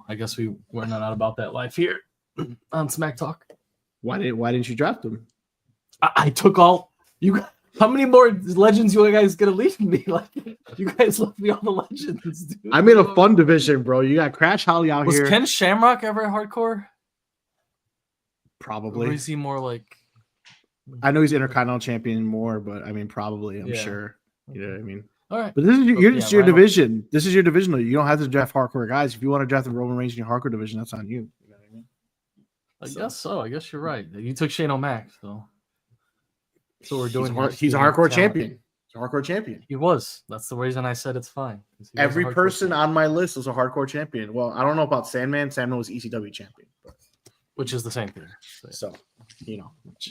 I guess we're not about that life here on Smack Talk. Why didn't you draft him? I took all you. How many more legends you guys gonna leave me? Like you guys left me all the legends, dude. I made a fun division, bro. You got Crash Holly out Was here. Ken Shamrock ever hardcore? Or Probably. is he more like? I know he's Intercontinental Champion more, but I mean, probably. I'm Yeah. sure. You know what I mean? All right. But this is your Rhino. division. This is your division. Though. You don't have to draft hardcore guys. If you want to draft the Roman Reigns in your hardcore division, that's on you. You know what I mean? I guess so. I guess you're right. You took Shane O'Mac, so we're doing. He's a hardcore champion. He's a hardcore champion. He was. That's the reason I said it's fine. He was a Every hardcore person champion, on my list was a hardcore champion. Well, I don't know about Sandman. Sandman was ECW champion. But, which is the same thing. so,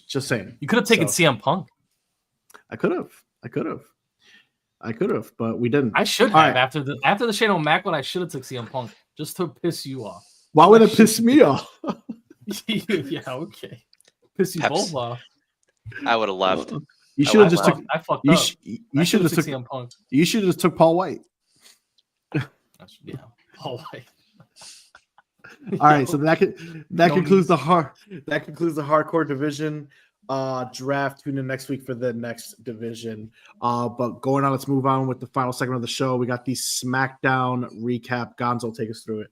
just saying. You could have taken So- CM Punk. I could have, but we didn't. I should All have right. after the Shane O'Mac one. I should have took CM Punk just to piss you off. Why would it piss me off? Yeah, okay. Piss you Peps. both off. I would have left. You should have I just like took. I fucked You up. should have took took. CM Punk. You should have just took Paul White. Yeah, Paul White. All right, so that No concludes the hardcore division draft. Tune in next week for the next division. But going on, let's move on with the final segment of the show. We got the SmackDown recap. Gonzo, take us through it.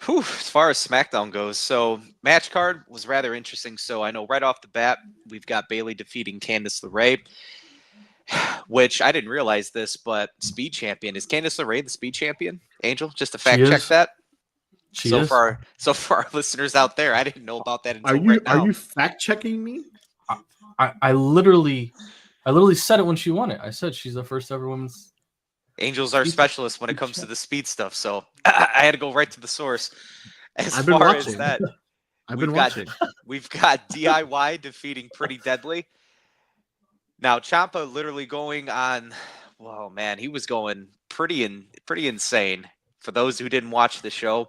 Whew, as far as SmackDown goes, so match card was rather interesting. So I know right off the bat, we've got Bayley defeating Candice LeRae, which I didn't realize this, but Speed Champion. Is Candice LeRae the Speed Champion? Angel, just to fact check is. that. She So is. for our listeners out there, I didn't know about that until Are you right now. are you fact checking me? I literally said it when she won it. I said she's the first ever women's. Angels are Speed- specialists when it comes to the speed stuff, so I had to go right to the source. As I've been far watching. as that, I've been we've got- watching. we've got DIY defeating Pretty Deadly. Now Ciampa literally going on. Well, man, he was going pretty insane. For those who didn't watch the show,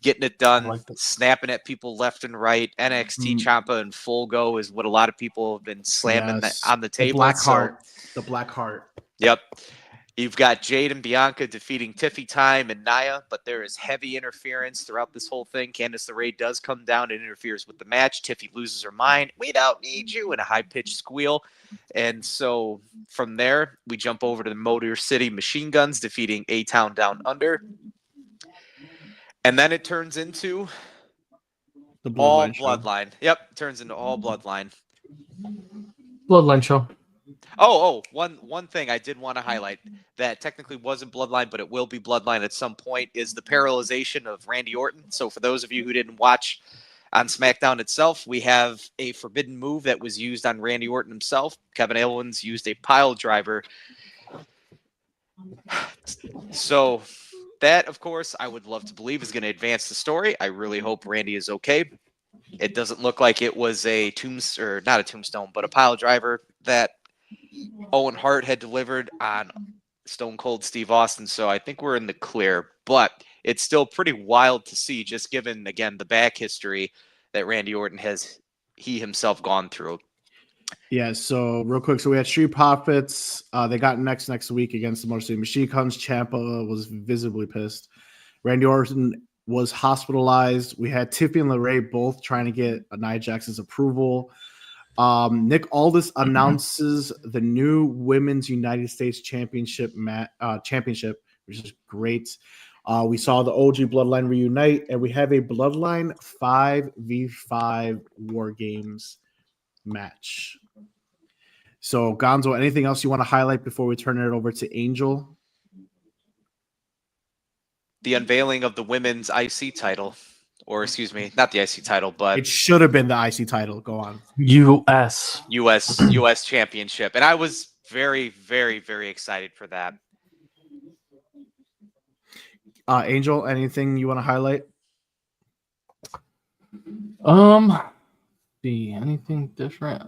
getting it done, like that. snapping at people left and right. NXT Ciampa in full go is what a lot of people have been slamming Yes. on the The table. Black So- Heart. The Black Heart. Yep. You've got Jade and Bianca defeating Tiffy Time and Nia, but there is heavy interference throughout this whole thing. Candice LeRae does come down and interferes with the match. Tiffy loses her mind. We don't need you, in a high-pitched squeal. And so from there, we jump over to the Motor City Machine Guns defeating A-Town Down Under. And then it turns into The all Bloodline. show. Bloodline. Yep, turns into all Bloodline. Bloodline show. One thing I did want to highlight that technically wasn't Bloodline, but it will be Bloodline at some point is the paralyzation of Randy Orton. So for those of you who didn't watch on SmackDown itself, we have a forbidden move that was used on Randy Orton himself. Kevin Owens used a pile driver. So that, of course, I would love to believe is going to advance the story. I really hope Randy is okay. It doesn't look like it was a not a tombstone, but a pile driver that Owen Hart had delivered on Stone Cold Steve Austin. So I think we're in the clear, but it's still pretty wild to see, just given, again, the back history that Randy Orton has himself gone through. Yeah, so real quick, so we had Street Profits. They got next week against the Motor City Machine Guns. Ciampa was visibly pissed. Randy Orton was hospitalized. We had Tiffany and LeRae both trying to get Nia Jax's approval. Nick Aldis announces the new Women's United States Championship, which is great. We saw the OG Bloodline reunite, and we have a Bloodline 5v5 War Games match. So, Gonzo, anything else you want to highlight before we turn it over to Angel? The unveiling of the women's IC title, or excuse me, not the IC title, but It should have been the IC title. Go on. US championship. And I was very, very, very excited for that. Angel, anything you want to highlight? Anything different?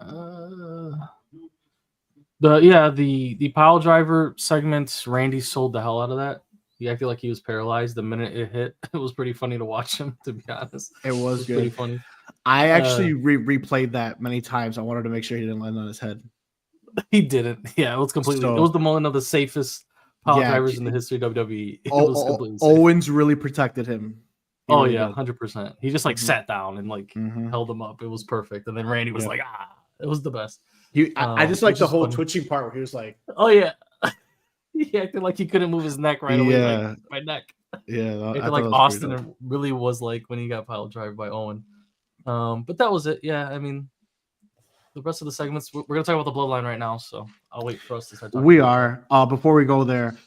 The pile driver segments, Randy sold the hell out of that. He acted like he was paralyzed the minute it hit. It was pretty funny to watch him, to be honest. It was good. Pretty funny. I actually replayed that many times. I wanted to make sure he didn't land on his head. He didn't. Yeah, it was completely. It was the one of the safest pile drivers in the history of WWE. It was completely safe. Owens really protected him. He really 100%. He just sat down and held him up. It was perfect. And then Randy was it was the best. I just like the whole twitching part where he was like, oh yeah. He acted like he couldn't move his neck right away. Yeah. My neck. Yeah. Acted like Austin really was like when he got pile drive by Owen. But that was it. Yeah, I mean, the rest of the segments, we're going to talk about the Bloodline right now, so I'll wait for us to start talking. We are. Before we go there,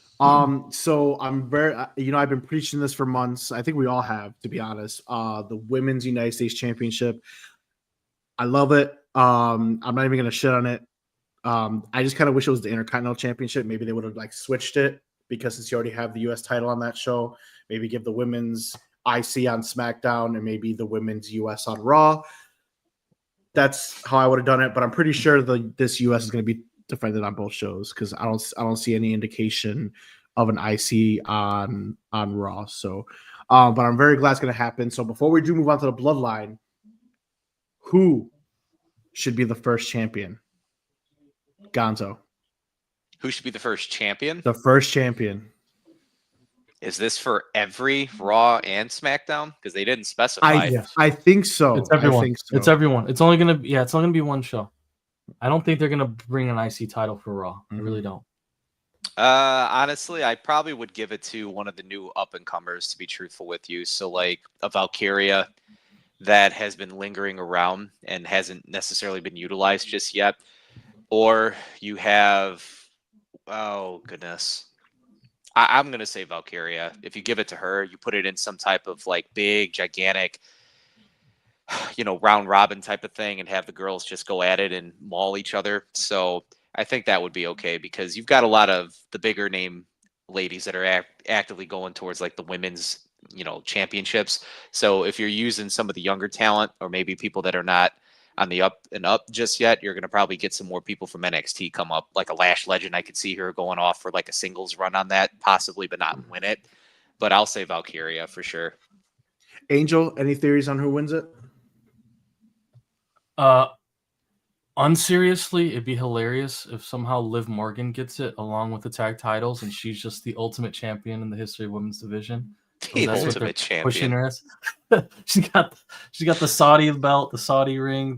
so I'm very, I've been preaching this for months. I think we all have, to be honest. The Women's United States Championship. I love it. I'm not even going to shit on it. I just kind of wish it was the Intercontinental Championship. Maybe they would have switched it, because since you already have the U.S. title on that show, maybe give the women's IC on SmackDown and maybe the women's US on Raw. That's how I would have done it. But I'm pretty sure this US is going to be defended on both shows, because I don't see any indication of an IC on Raw. So, but I'm very glad it's going to happen. So before we do move on to the Bloodline, who should be the first champion? Gonzo. Who should be the first champion? The first champion. Is this for every Raw and SmackDown? Because they didn't specify. I think so. It's everyone. I think so. It's everyone. It's only gonna be one show. I don't think they're gonna bring an IC title for Raw. I really don't. Honestly, I probably would give it to one of the new up and comers, to be truthful with you. So like a Valkyria that has been lingering around and hasn't necessarily been utilized just yet. Or you have, oh goodness, I'm going to say Valkyria. If you give it to her, you put it in some type of big, gigantic, round robin type of thing and have the girls just go at it and maul each other. So I think that would be okay, because you've got a lot of the bigger name ladies that are actively going towards the women's, championships. So if you're using some of the younger talent, or maybe people that are not on the up and up just yet, you're going to probably get some more people from NXT come up, like a Lash Legend. I could see her going off for a singles run on that, possibly, but not win it. But I'll say Valkyria for sure. Angel, any theories on who wins it? Unseriously, it'd be hilarious if somehow Liv Morgan gets it along with the tag titles, and she's just the ultimate champion in the history of women's division. The ultimate champion. Her ass. she got the Saudi belt, the Saudi ring.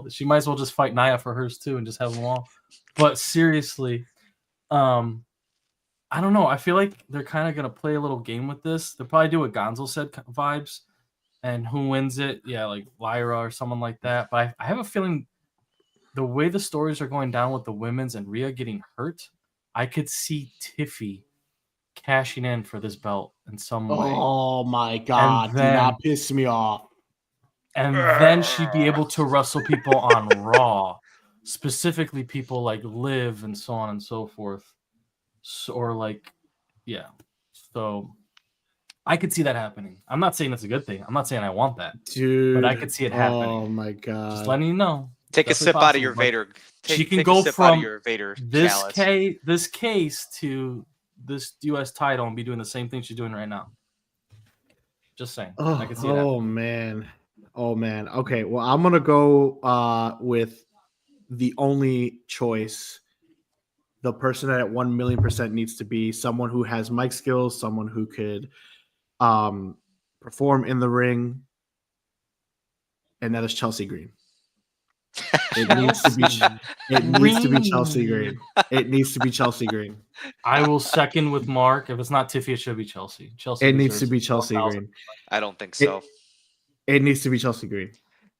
She might as well just fight Nia for hers too, and just have them all. But seriously, I don't know. I feel like they're kind of gonna play a little game with this. They'll probably do what Gonzo said vibes, and who wins it? Yeah, like Lyra or someone like that. But I have a feeling the way the stories are going down with the women's and Rhea getting hurt, I could see Tiffy cashing in for this belt in some way. Oh my god, do not piss me off. And then she'd be able to wrestle people on Raw, specifically people like Liv and so on and so forth. So I could see that happening. I'm not saying that's a good thing. I'm not saying I want that. Dude, but I could see it happening. Oh my god. Just letting you know. Take a sip out of your Vader. She can go from this chalice. case to this US title and be doing the same thing she's doing right now. Just saying. I can see that. Oh man. Okay. Well, I'm gonna go with the only choice. The person that at 1,000,000% needs to be someone who has mic skills, someone who could perform in the ring, and that is Chelsea Green. It needs to be. It needs to be Chelsea Green. It needs to be Chelsea Green. I will second with Mark. If it's not Tiffy, it should be Chelsea. Chelsea. It needs to deserves be it. Chelsea 12,000. Green. I don't think so. It needs to be Chelsea Green.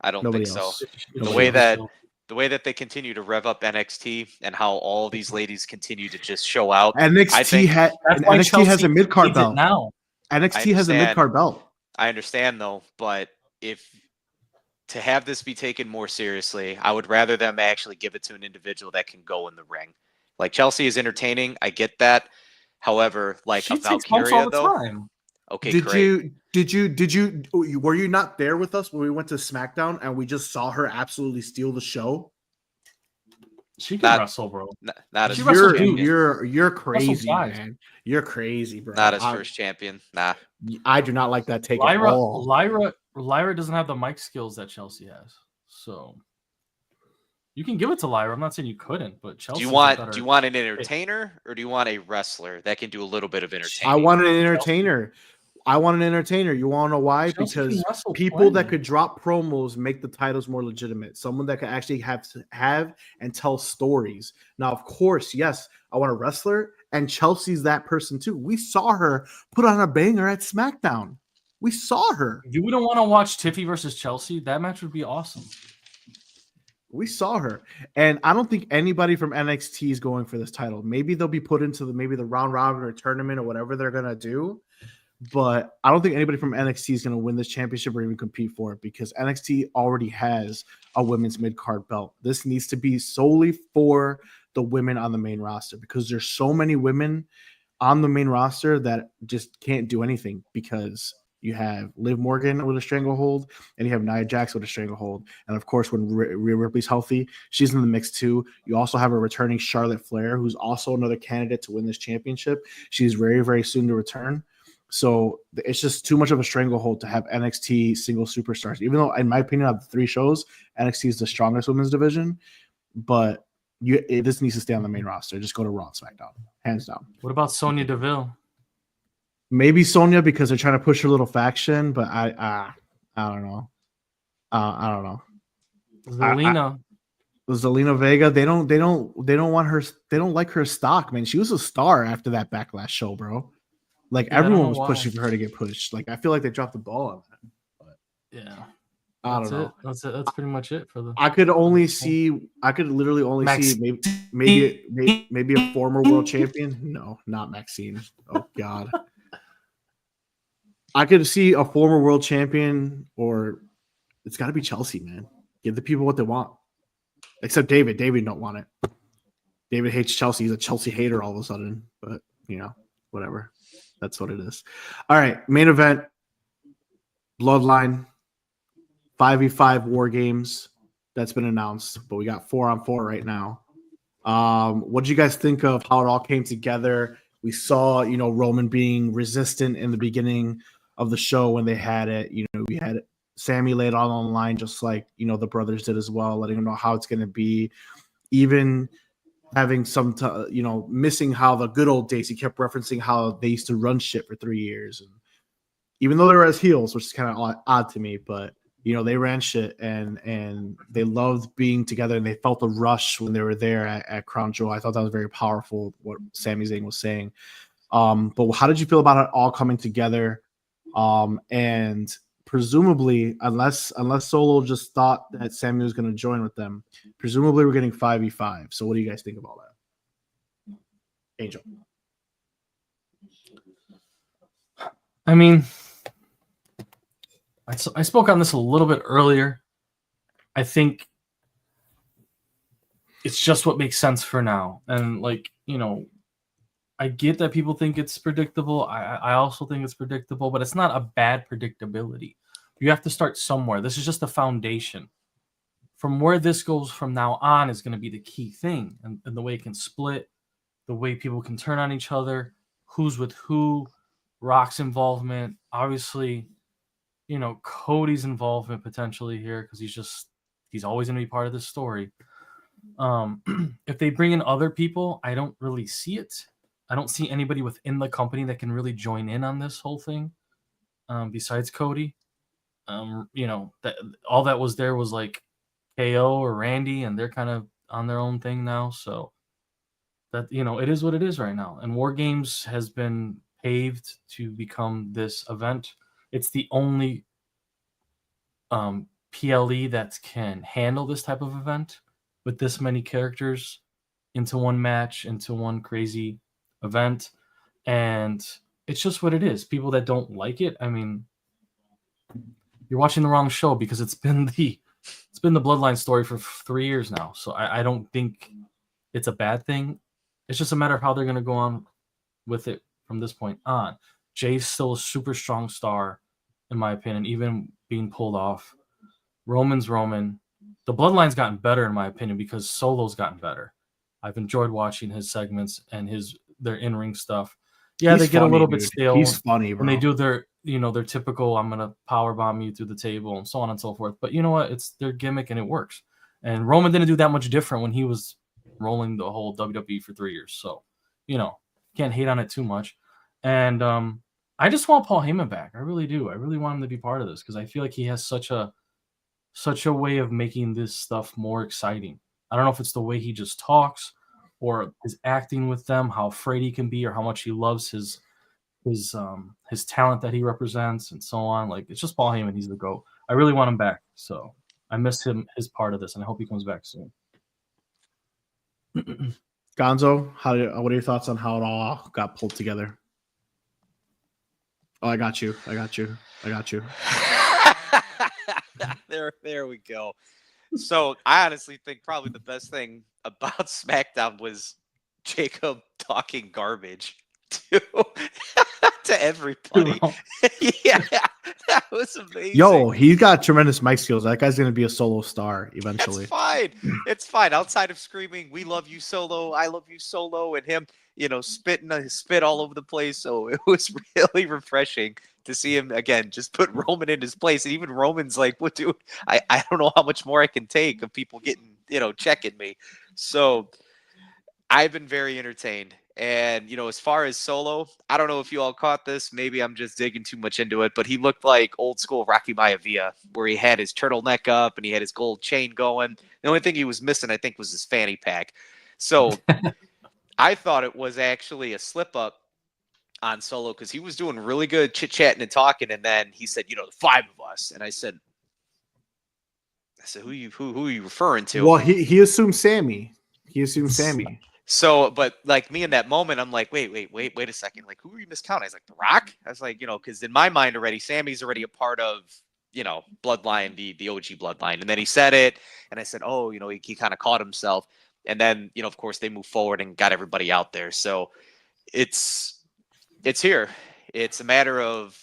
I don't Nobody think so. else. The The Nobody way else. that the way that they continue to rev up NXT and how all these ladies continue to just show out. I NXT think- had That's why NXT has Chelsea a mid card needs it belt. now. NXT has a understand. mid card belt. I understand though, but if to have this be taken more seriously, I would rather them actually give it to an individual that can go in the ring. Like Chelsea is entertaining, I get that. However, like She a takes bumps Valkyria all the though. time. Okay, Did great. you were you not there with us when we went to SmackDown and we just saw her absolutely steal the show? She can Not- wrestle, bro. Not as She first wrestled champion. dudes. You're crazy, guys. man. You're crazy, bro. Not as first champion. Nah. I do not like that take at all. Lyra doesn't have the mic skills that Chelsea has, so you can give it to Lyra. I'm not saying you couldn't, but Chelsea. Do you want an entertainer or do you want a wrestler that can do a little bit of entertaining? I want an entertainer. You want to know why? Chelsea can Because wrestle people that plenty. could drop promos make the titles more legitimate. Someone that could actually have and tell stories. Now, of course, yes, I want a wrestler, and Chelsea's that person too. We saw her put on a banger at SmackDown. We saw her. You wouldn't want to watch Tiffy versus Chelsea. That match would be awesome. We saw her, and I don't think anybody from NXT is going for this title. Maybe they'll be put into the round robin or tournament or whatever they're gonna do. But I don't think anybody from NXT is going to win this championship or even compete for it because NXT already has a women's mid-card belt. This needs to be solely for the women on the main roster because there's so many women on the main roster that just can't do anything because you have Liv Morgan with a stranglehold and you have Nia Jax with a stranglehold. And of course, when Rhea Ripley's healthy, she's in the mix too. You also have a returning Charlotte Flair, who's also another candidate to win this championship. She's very, very soon to return. So it's just too much of a stranglehold to have NXT single superstars. Even though, in my opinion, of the 3 shows, NXT is the strongest women's division. But this needs to stay on the main roster. Just go to Raw and SmackDown, hands down. What about Sonya Deville? Maybe Sonya because they're trying to push her little faction, but I don't know. I don't know. Zelina Vega, they don't want her. They don't like her stock, man. She was a star after that Backlash show, bro. Like everyone was pushing for her to get pushed. Like I feel like they dropped the ball on that. But Yeah, I don't know. That's it. That's pretty much it for the. I could literally only see maybe a former world champion. No, not Maxine. Oh God. I could see a former world champion, or it's got to be Chelsea, man. Give the people what they want. Except David. David don't want it. David hates Chelsea. He's a Chelsea hater all of a sudden. But whatever. That's what it is. All right, main event, Bloodline, 5v5 War Games. That's been announced, but we got 4-on-4 right now. What did you guys think of how it all came together? We saw, Roman being resistant in the beginning of the show when they had it. We had Sammy laid all on the line, just like, the brothers did as well, letting them know how it's going to be. Even having some, missing how the good old days, he kept referencing how they used to run shit for 3 years. And even though they were as heels, which is kind of odd to me, but, they ran shit and they loved being together and they felt the rush when they were there at Crown Jewel. I thought that was very powerful, what Sami Zayn was saying. But how did you feel about it all coming together? And presumably, unless Solo just thought that Sammy was going to join with them, presumably we're getting 5v5. So what do you guys think of all that? Angel. I mean, I spoke on this a little bit earlier. I think it's just what makes sense for now. And I get that people think it's predictable. I also think it's predictable, but it's not a bad predictability. You have to start somewhere. This is just the foundation. From where this goes from now on is going to be the key thing. And the way it can split, the way people can turn on each other, who's with who, Rock's involvement, obviously, Cody's involvement potentially here because he's always going to be part of this story. If they bring in other people, I don't really see it. I don't see anybody within the company that can really join in on this whole thing, besides Cody. That all that was there was like KO or Randy, and they're kind of on their own thing now. So that it is what it is right now. And War Games has been paved to become this event. It's the only PLE that can handle this type of event with this many characters into one match, into one crazy event. And it's just what it is. People that don't like it, I mean, you're watching the wrong show, because it's been the Bloodline story for 3 years now. So I don't think it's a bad thing. It's just a matter of how they're going to go on with it from this point on. Jay's still a super strong star, in my opinion, even being pulled off. Roman's Roman. The Bloodline's gotten better, in my opinion, because Solo's gotten better. I've enjoyed watching his segments and their in-ring stuff. Yeah, He's they get funny, a little bit dude. stale. He's funny, bro. when they do their typical, I'm gonna power bomb you through the table and so on and so forth. But you know what? It's their gimmick and it works. And Roman didn't do that much different when he was rolling the whole WWE for 3 years. So, can't hate on it too much. And I just want Paul Heyman back. I really do. I really want him to be part of this, because I feel like he has such a way of making this stuff more exciting. I don't know if it's the way he just talks or his acting with them, how afraid he can be, or how much he loves his talent that he represents, and so on. Like, it's just Paul Heyman. He's the GOAT. I really want him back. So I miss his part of this, and I hope he comes back soon. Gonzo, what are your thoughts on how it all got pulled together? Oh, I got you. There we go. So I honestly think probably the best thing about SmackDown was Jacob talking garbage to everybody. Yeah, that was amazing. Yo, he's got tremendous mic skills. That guy's gonna be a solo star eventually. That's fine. It's fine. Outside of screaming, "We love you, Solo. I love you, Solo," and him, spitting his spit all over the place. So it was really refreshing to see him again, just put Roman in his place. And even Roman's like, "What, dude? I don't know how much more I can take of people getting, checking me." So I've been very entertained. And, as far as Solo, I don't know if you all caught this. Maybe I'm just digging too much into it, but he looked like old school Rocky Maivia, where he had his turtleneck up and he had his gold chain going. The only thing he was missing, I think, was his fanny pack. So I thought it was actually a slip up on Solo, because he was doing really good chit-chatting and talking. And then he said, the 5 of us. And I said, who are you referring to? Well, he assumed Sammy. So, but like me in that moment, I'm like, wait a second. Like, who are you miscounting? I was like, The Rock? I was like, because in my mind already, Sammy's already a part of, Bloodline, the OG Bloodline. And then he said it, and I said, oh, he kind of caught himself. And then, of course, they moved forward and got everybody out there. So it's here. It's a matter of,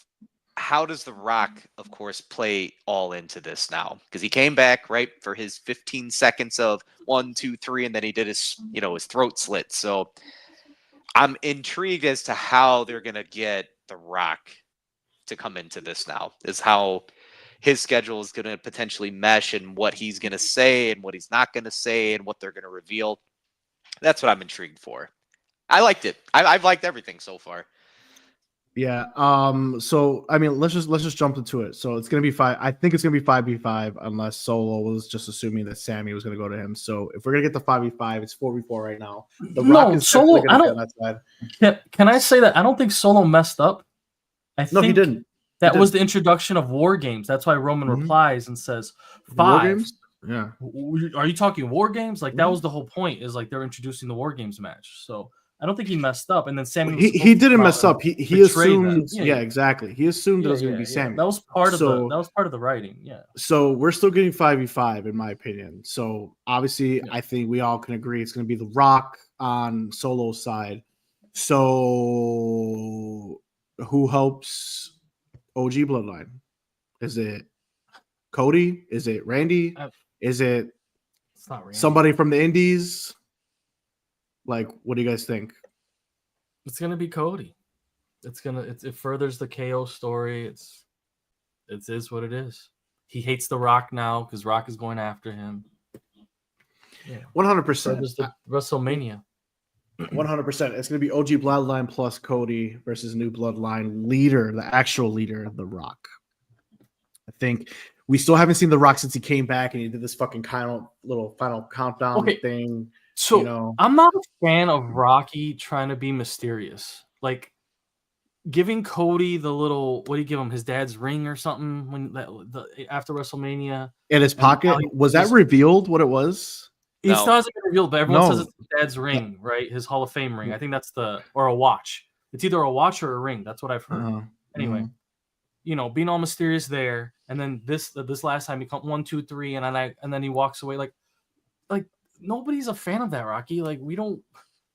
how does The Rock, of course, play all into this now? Because he came back, right, for his 15 seconds of 1, 2, 3, and then he did his throat slit. So I'm intrigued as to how they're going to get The Rock to come into this now, is how his schedule is going to potentially mesh, and what he's going to say and what he's not going to say and what they're going to reveal. That's what I'm intrigued for. I liked it. I've liked everything so far. Yeah. So I mean, let's just jump into it. So it's gonna be 5. I think it's gonna be 5v5, unless Solo was just assuming that Sammy was gonna go to him. So if we're gonna get the 5v5, it's 4v4 right now. The Rock is Solo. gonna be on that side. Can I say that I don't think Solo messed up? No, he didn't. That was the introduction of War Games. That's why Roman replies and says 5. War Games? Yeah. Are you talking War Games? Like, that was the whole point, is like they're introducing the War Games match. So I don't think he messed up. And then Sammy, he didn't mess up. He assumed. Yeah, exactly. He assumed it was going to be Sammy. That was part of the writing. Yeah. So we're still getting 5v5, in my opinion. So obviously, I think we all can agree it's going to be The Rock on Solo's side. So who helps OG Bloodline? Is it Cody? Is it Randy? Is it somebody from the Indies? Like, what do you guys think? It's gonna be Cody. It furthers the KO story. It is what it is. He hates The Rock now because Rock is going after him. 100%. There's the WrestleMania. 100%. It's going to be OG Bloodline plus Cody versus New Bloodline leader, the actual leader, The Rock. I think we still haven't seen The Rock since he came back and he did this fucking little final countdown thing. So I'm not a fan of Rocky trying to be mysterious. Like giving Cody the little, what do you give him? His dad's ring or something after WrestleMania in his pocket. Was that revealed what it was? It still hasn't been revealed, but everyone says it's his dad's ring, right? His Hall of Fame ring. I think that's or a watch. It's either a watch or a ring. That's what I've heard. Anyway, being all mysterious there, and then this last time he come 1, 2, 3, and then he walks away like nobody's a fan of that, Rocky. Like we don't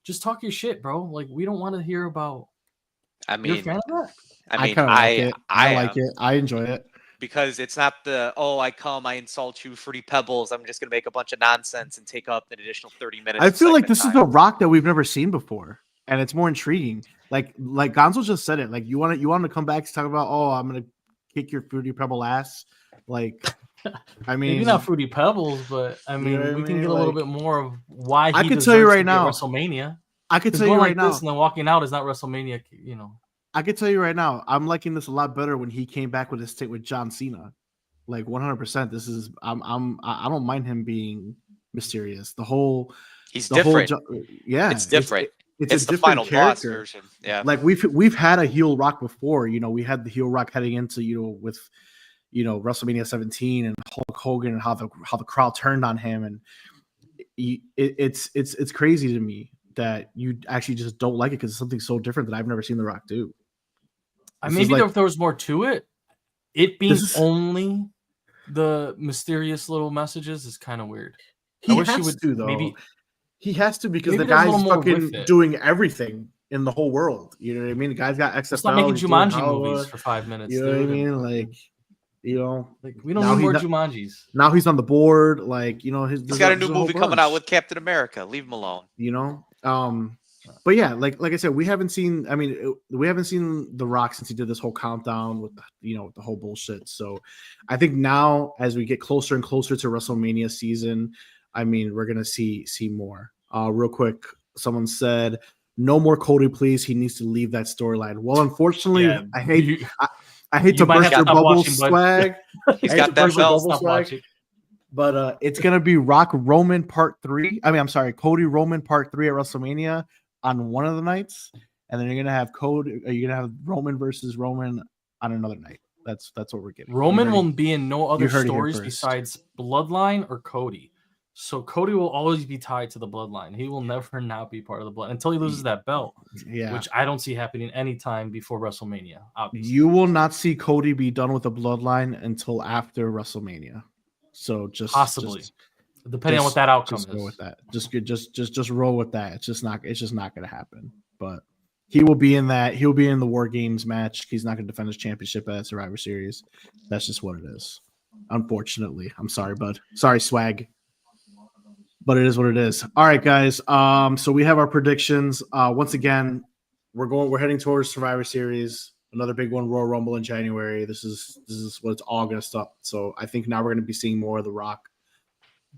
just talk your shit, bro. Like we don't want to hear about. I mean, you're a fan of that? I kind of like it. I like it. I enjoy it. Because it's not I insult you, Fruity Pebbles. I'm just going to make a bunch of nonsense and take up an additional 30 minutes. I feel like this is the Rock that we've never seen before. And it's more intriguing. Like Gonzo just said it. Like you want to come back to talk about, I'm going to kick your Fruity Pebble ass. Like, I mean, maybe not Fruity Pebbles, but I mean, we can get a little bit more of why I can tell you right now, WrestleMania. I can tell you right now, and then walking out is not WrestleMania. I can tell you right now, I'm liking this a lot better when he came back with his stick with John Cena. Like 100%. This is I don't mind him being mysterious. He's different. It's different. It's a the different final character. boss version. Yeah. Like we've had a heel Rock before. We had the heel Rock heading into with WrestleMania 17 and Hulk Hogan and how the crowd turned on him, and it's crazy to me that you actually just don't like it because it's something so different that I've never seen The Rock do. Maybe if there was more to it, only the mysterious little messages is kind of weird. He has to though. Maybe he has to because the guy's fucking doing everything in the whole world. You know what I mean? The guy's got XFL. It's not making Jumanji movies for 5 minutes. You know what I mean? Like we don't need more Jumanjis. Now he's on the board. Like he's got a new movie coming out with Captain America. Leave him alone. But yeah, like I said, we haven't seen. I mean, we haven't seen The Rock since he did this whole countdown with the whole bullshit. So, I think now as we get closer and closer to WrestleMania season, I mean, we're gonna see more. Real quick, someone said, "No more Cody, please. He needs to leave that storyline." Well, unfortunately, I hate to burst your bubble swag. He's got that belt. But it's gonna be Rock Roman Part 3. I mean, I'm sorry, Cody Roman Part 3 at WrestleMania on one of the nights, and then you're gonna have Roman versus Roman on another night. That's what we're getting. Roman will be in no other stories besides Bloodline or Cody. So Cody will always be tied to the Bloodline. He will never not be part of the Bloodline until he loses that belt. Yeah, which I don't see happening anytime before WrestleMania. Obviously, you will not see Cody be done with the Bloodline until after WrestleMania. So possibly, depending on what that outcome is. Go with that. Just roll with that. It's just not going to happen. But he will be in that. He'll be in the War Games match. He's not going to defend his championship at Survivor Series. That's just what it is. Unfortunately, I'm sorry, bud. Sorry, swag. But it is what it is. All right, guys. So we have our predictions. Once again, we're heading towards Survivor Series. Another big one, Royal Rumble in January. This is what it's all going to stop. So I think now we're going to be seeing more of The Rock.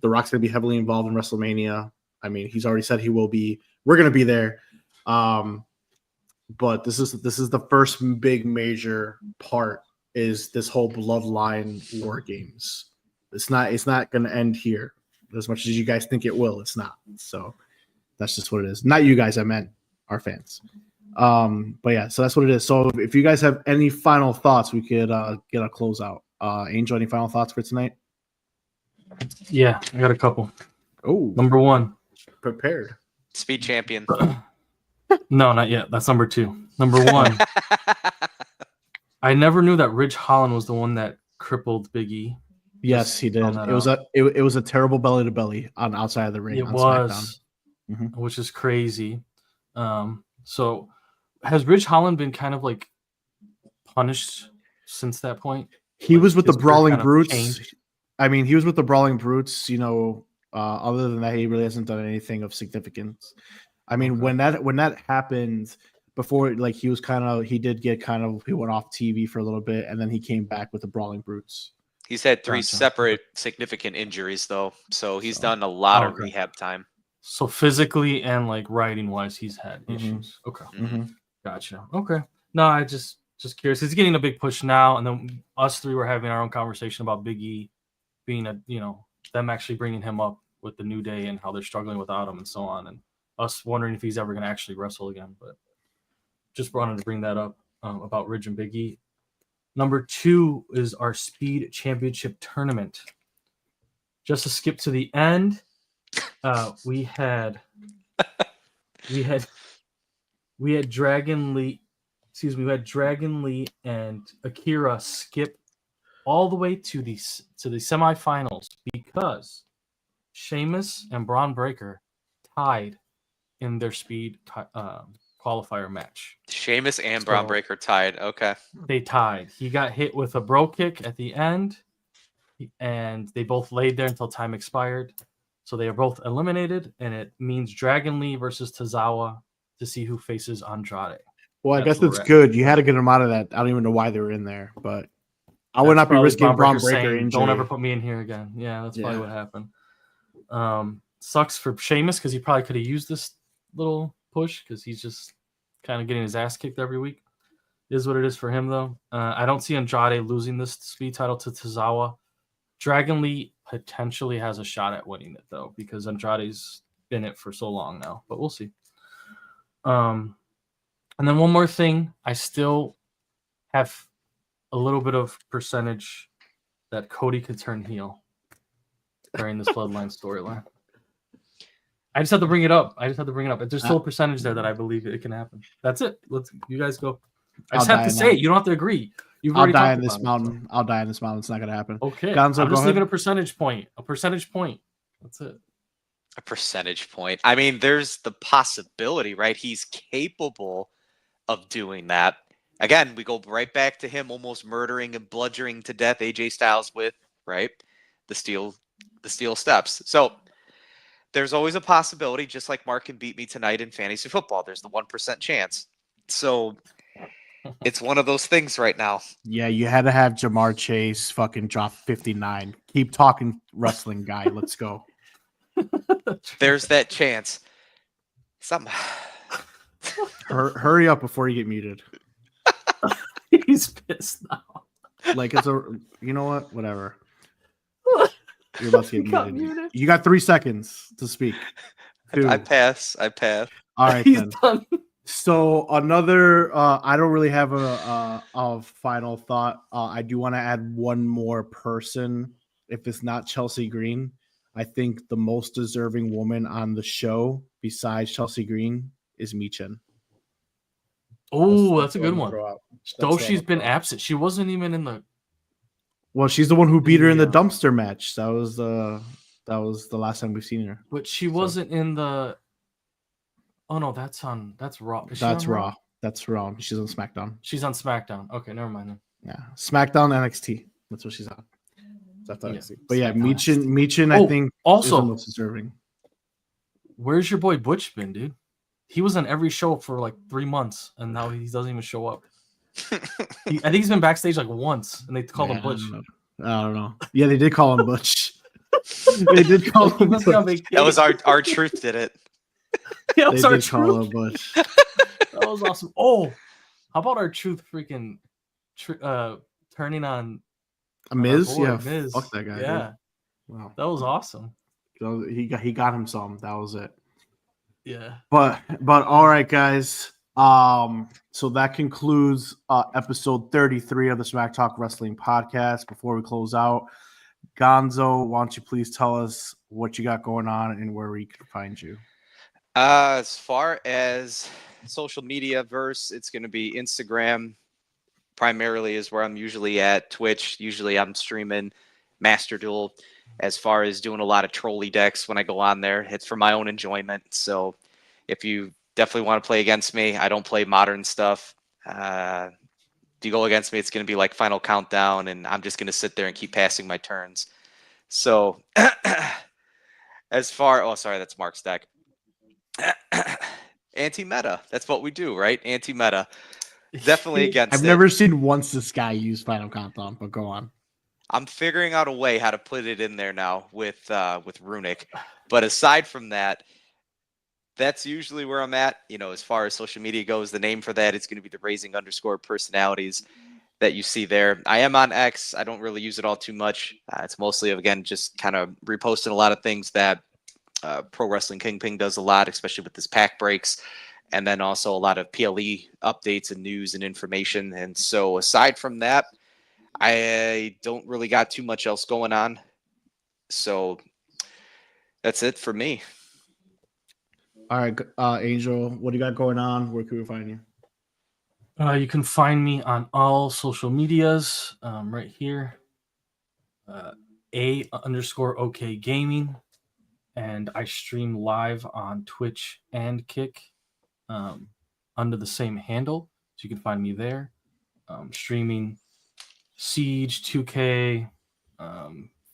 The Rock's going to be heavily involved in WrestleMania. I mean, he's already said he will be. We're going to be there. But this is the first big major part is this whole Bloodline War Games. It's not going to end here as much as you guys think it will. It's not. So that's just what it is. Not you guys. I meant our fans. But yeah, so that's what it is. So if you guys have any final thoughts, we could get a closeout. Angel, any final thoughts for tonight? Yeah, I got a couple. Oh, number one, prepared. Speed champion. No, not yet. That's number two. Number one, I never knew that Ridge Holland was the one that crippled Big E. Yes, he did. It was a terrible belly to belly on outside of the ring. It was, which is crazy. So has Ridge Holland been kind of like punished since that point? He was with the Brawling Brutes. I mean, he was with the Brawling Brutes, other than that, he really hasn't done anything of significance. I mean, when that happened before, like he went off TV for a little bit and then he came back with the Brawling Brutes. He's had 3 Gotcha. separate significant injuries, though, so he's done a lot of okay. rehab time. So physically and like writing wise, he's had Mhm. issues. Okay, Mhm. gotcha. Okay, no, I just curious. He's getting a big push now, and then us three were having our own conversation about Big E being them actually bringing him up with the New Day and how they're struggling without him and so on, and us wondering if he's ever going to actually wrestle again. But just wanted to bring that up about Ridge and Big E. Number 2 is our Speed Championship tournament. Just to skip to the end, we had Dragon Lee. Excuse me, we had Dragon Lee and Akira skip all the way to the semifinals because Sheamus and Braun Breaker tied in their Speed qualifier match. Sheamus and Braun Breaker tied. Okay. They tied. He got hit with a bro kick at the end, and they both laid there until time expired. So they are both eliminated, and it means Dragon Lee versus Tozawa to see who faces Andrade. Well, I guess it's good. You had to get them out of that. I don't even know why they were in there, but I would not be risking Braun Breaker injury. Don't ever put me in here again. Yeah, that's probably what happened. Sucks for Sheamus because he probably could have used this little push because he's just kind of getting his ass kicked every week. Is what it is for him, though. I don't see Andrade losing this Speed title to Tozawa. Dragon Lee potentially has a shot at winning it, though, because Andrade's been it for so long now. But we'll see. And then one more thing. I still have a little bit of percentage that Cody could turn heel during this Bloodline storyline. I just have to bring it up. There's still a percentage there that I believe it can happen. That's it. You guys go. I just have to say it. You don't have to agree. I'll die in this mountain. I'll die in this mountain. It's not gonna happen. Okay. Gonzo, I'm just leaving a percentage point. That's it. A percentage point. I mean, there's the possibility, right? He's capable of doing that. Again, we go right back to him almost murdering and bludgeoning to death AJ Styles with, right, the steel steps. So there's always a possibility, just like Mark can beat me tonight in fantasy football. There's the 1% chance. So it's one of those things right now. Yeah, you had to have Jamar Chase fucking drop 59. Keep talking, wrestling guy. Let's go. There's that chance. Hurry up before you get muted. He's pissed now. Like it's you know what? Whatever. You're about to get muted. You got 3 seconds to speak. 2. I pass. All right, He's then. done. So another, I don't really have a final thought. I do want to add one more person. If it's not Chelsea Green, I think the most deserving woman on the show besides Chelsea Green is Michin. Oh, that's a good one. Though she's been absent, she wasn't even in the. Well, she's the one who beat her in the dumpster match. That was the last time we've seen her. But she wasn't in the. Oh no, that's Raw. That's Raw. That's Raw. She's on SmackDown. She's on SmackDown. Okay, never mind. Yeah, SmackDown NXT. That's what she's on. But yeah, SmackDown Michin, I think also is the most deserving. Where's your boy Butch been, dude? He was on every show for like 3 months, and now he doesn't even show up. I think he's been backstage like once, and they called him Butch. I don't know. Yeah, they did call him Butch. They did call him Butch. That was our truth did it. Yeah, that was our truth. Butch. That was awesome. Oh, how about our truth freaking turning on Miz? Boy, Yeah, Miz. fuck that guy. Yeah, dude. Wow, that was awesome. He got him some. That was it. Yeah. But all right, guys. So that concludes episode 33 of the Smack Talk Wrestling Podcast. Before we close out, Gonzo, why don't you please tell us what you got going on and where we can find you? As far as social media verse, it's going to be Instagram primarily is where I'm usually at. Twitch, usually I'm streaming Master Duel. As far as doing a lot of trolley decks when I go on there, it's for my own enjoyment. So if you definitely want to play against me, I don't play modern stuff. If you go against me, it's going to be like Final Countdown, and I'm just going to sit there and keep passing my turns. So as far, oh, sorry, that's Mark's deck. Anti-meta. That's what we do, right? Anti-meta. Definitely against I've never seen once this guy use Final Countdown, but go on. I'm figuring out a way how to put it in there now with Runic. But aside from that, that's usually where I'm at. As far as social media goes, the name for that is going to be the Raising_Personalities that you see there. I am on X. I don't really use it all too much. It's mostly, again, just kind of reposting a lot of things that Pro Wrestling Kingpin does a lot, especially with this pack breaks, and then also a lot of PLE updates and news and information. And so aside from that, I don't really got too much else going on. So that's it for me. All right, Angel, what do you got going on? Where can we find you? You can find me on all social medias right here. A_OK Gaming. And I stream live on Twitch and Kick under the same handle. So you can find me there. Streaming Siege, 2K,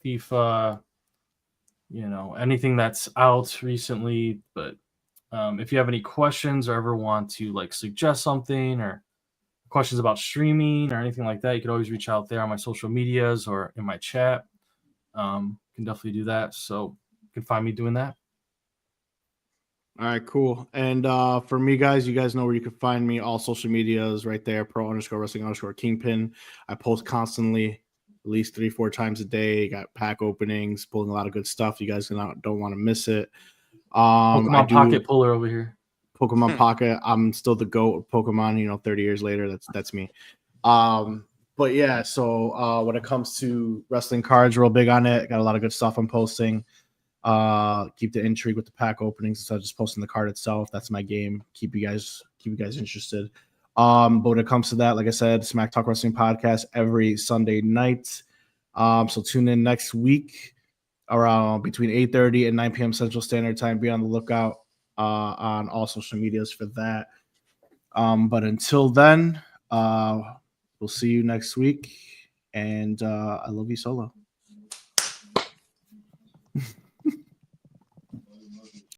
FIFA, anything that's out recently. But if you have any questions or ever want to suggest something or questions about streaming or anything like that, you can always reach out there on my social medias or in my chat. You can definitely do that. So you can find me doing that. All right, cool. And for me, guys, you guys know where you can find me. All social medias right there, pro_wrestling_kingpin. I post constantly, at least 3-4 times a day. Got pack openings, pulling a lot of good stuff. You guys don't want to miss it. Pokemon Pocket Puller over here. Pokemon Pocket. I'm still the GOAT of Pokemon, 30 years later. That's me. But yeah, so when it comes to wrestling cards, real big on it. Got a lot of good stuff I'm posting. Keep the intrigue with the pack openings instead of just posting the card itself. That's my game. Keep you guys interested. But when it comes to that, like I said, Smack Talk Wrestling Podcast every Sunday night. So tune in next week around between 8:30 and 9 p.m. Central Standard Time. Be on the lookout on all social medias for that. But until then, we'll see you next week. And I love you, Solo.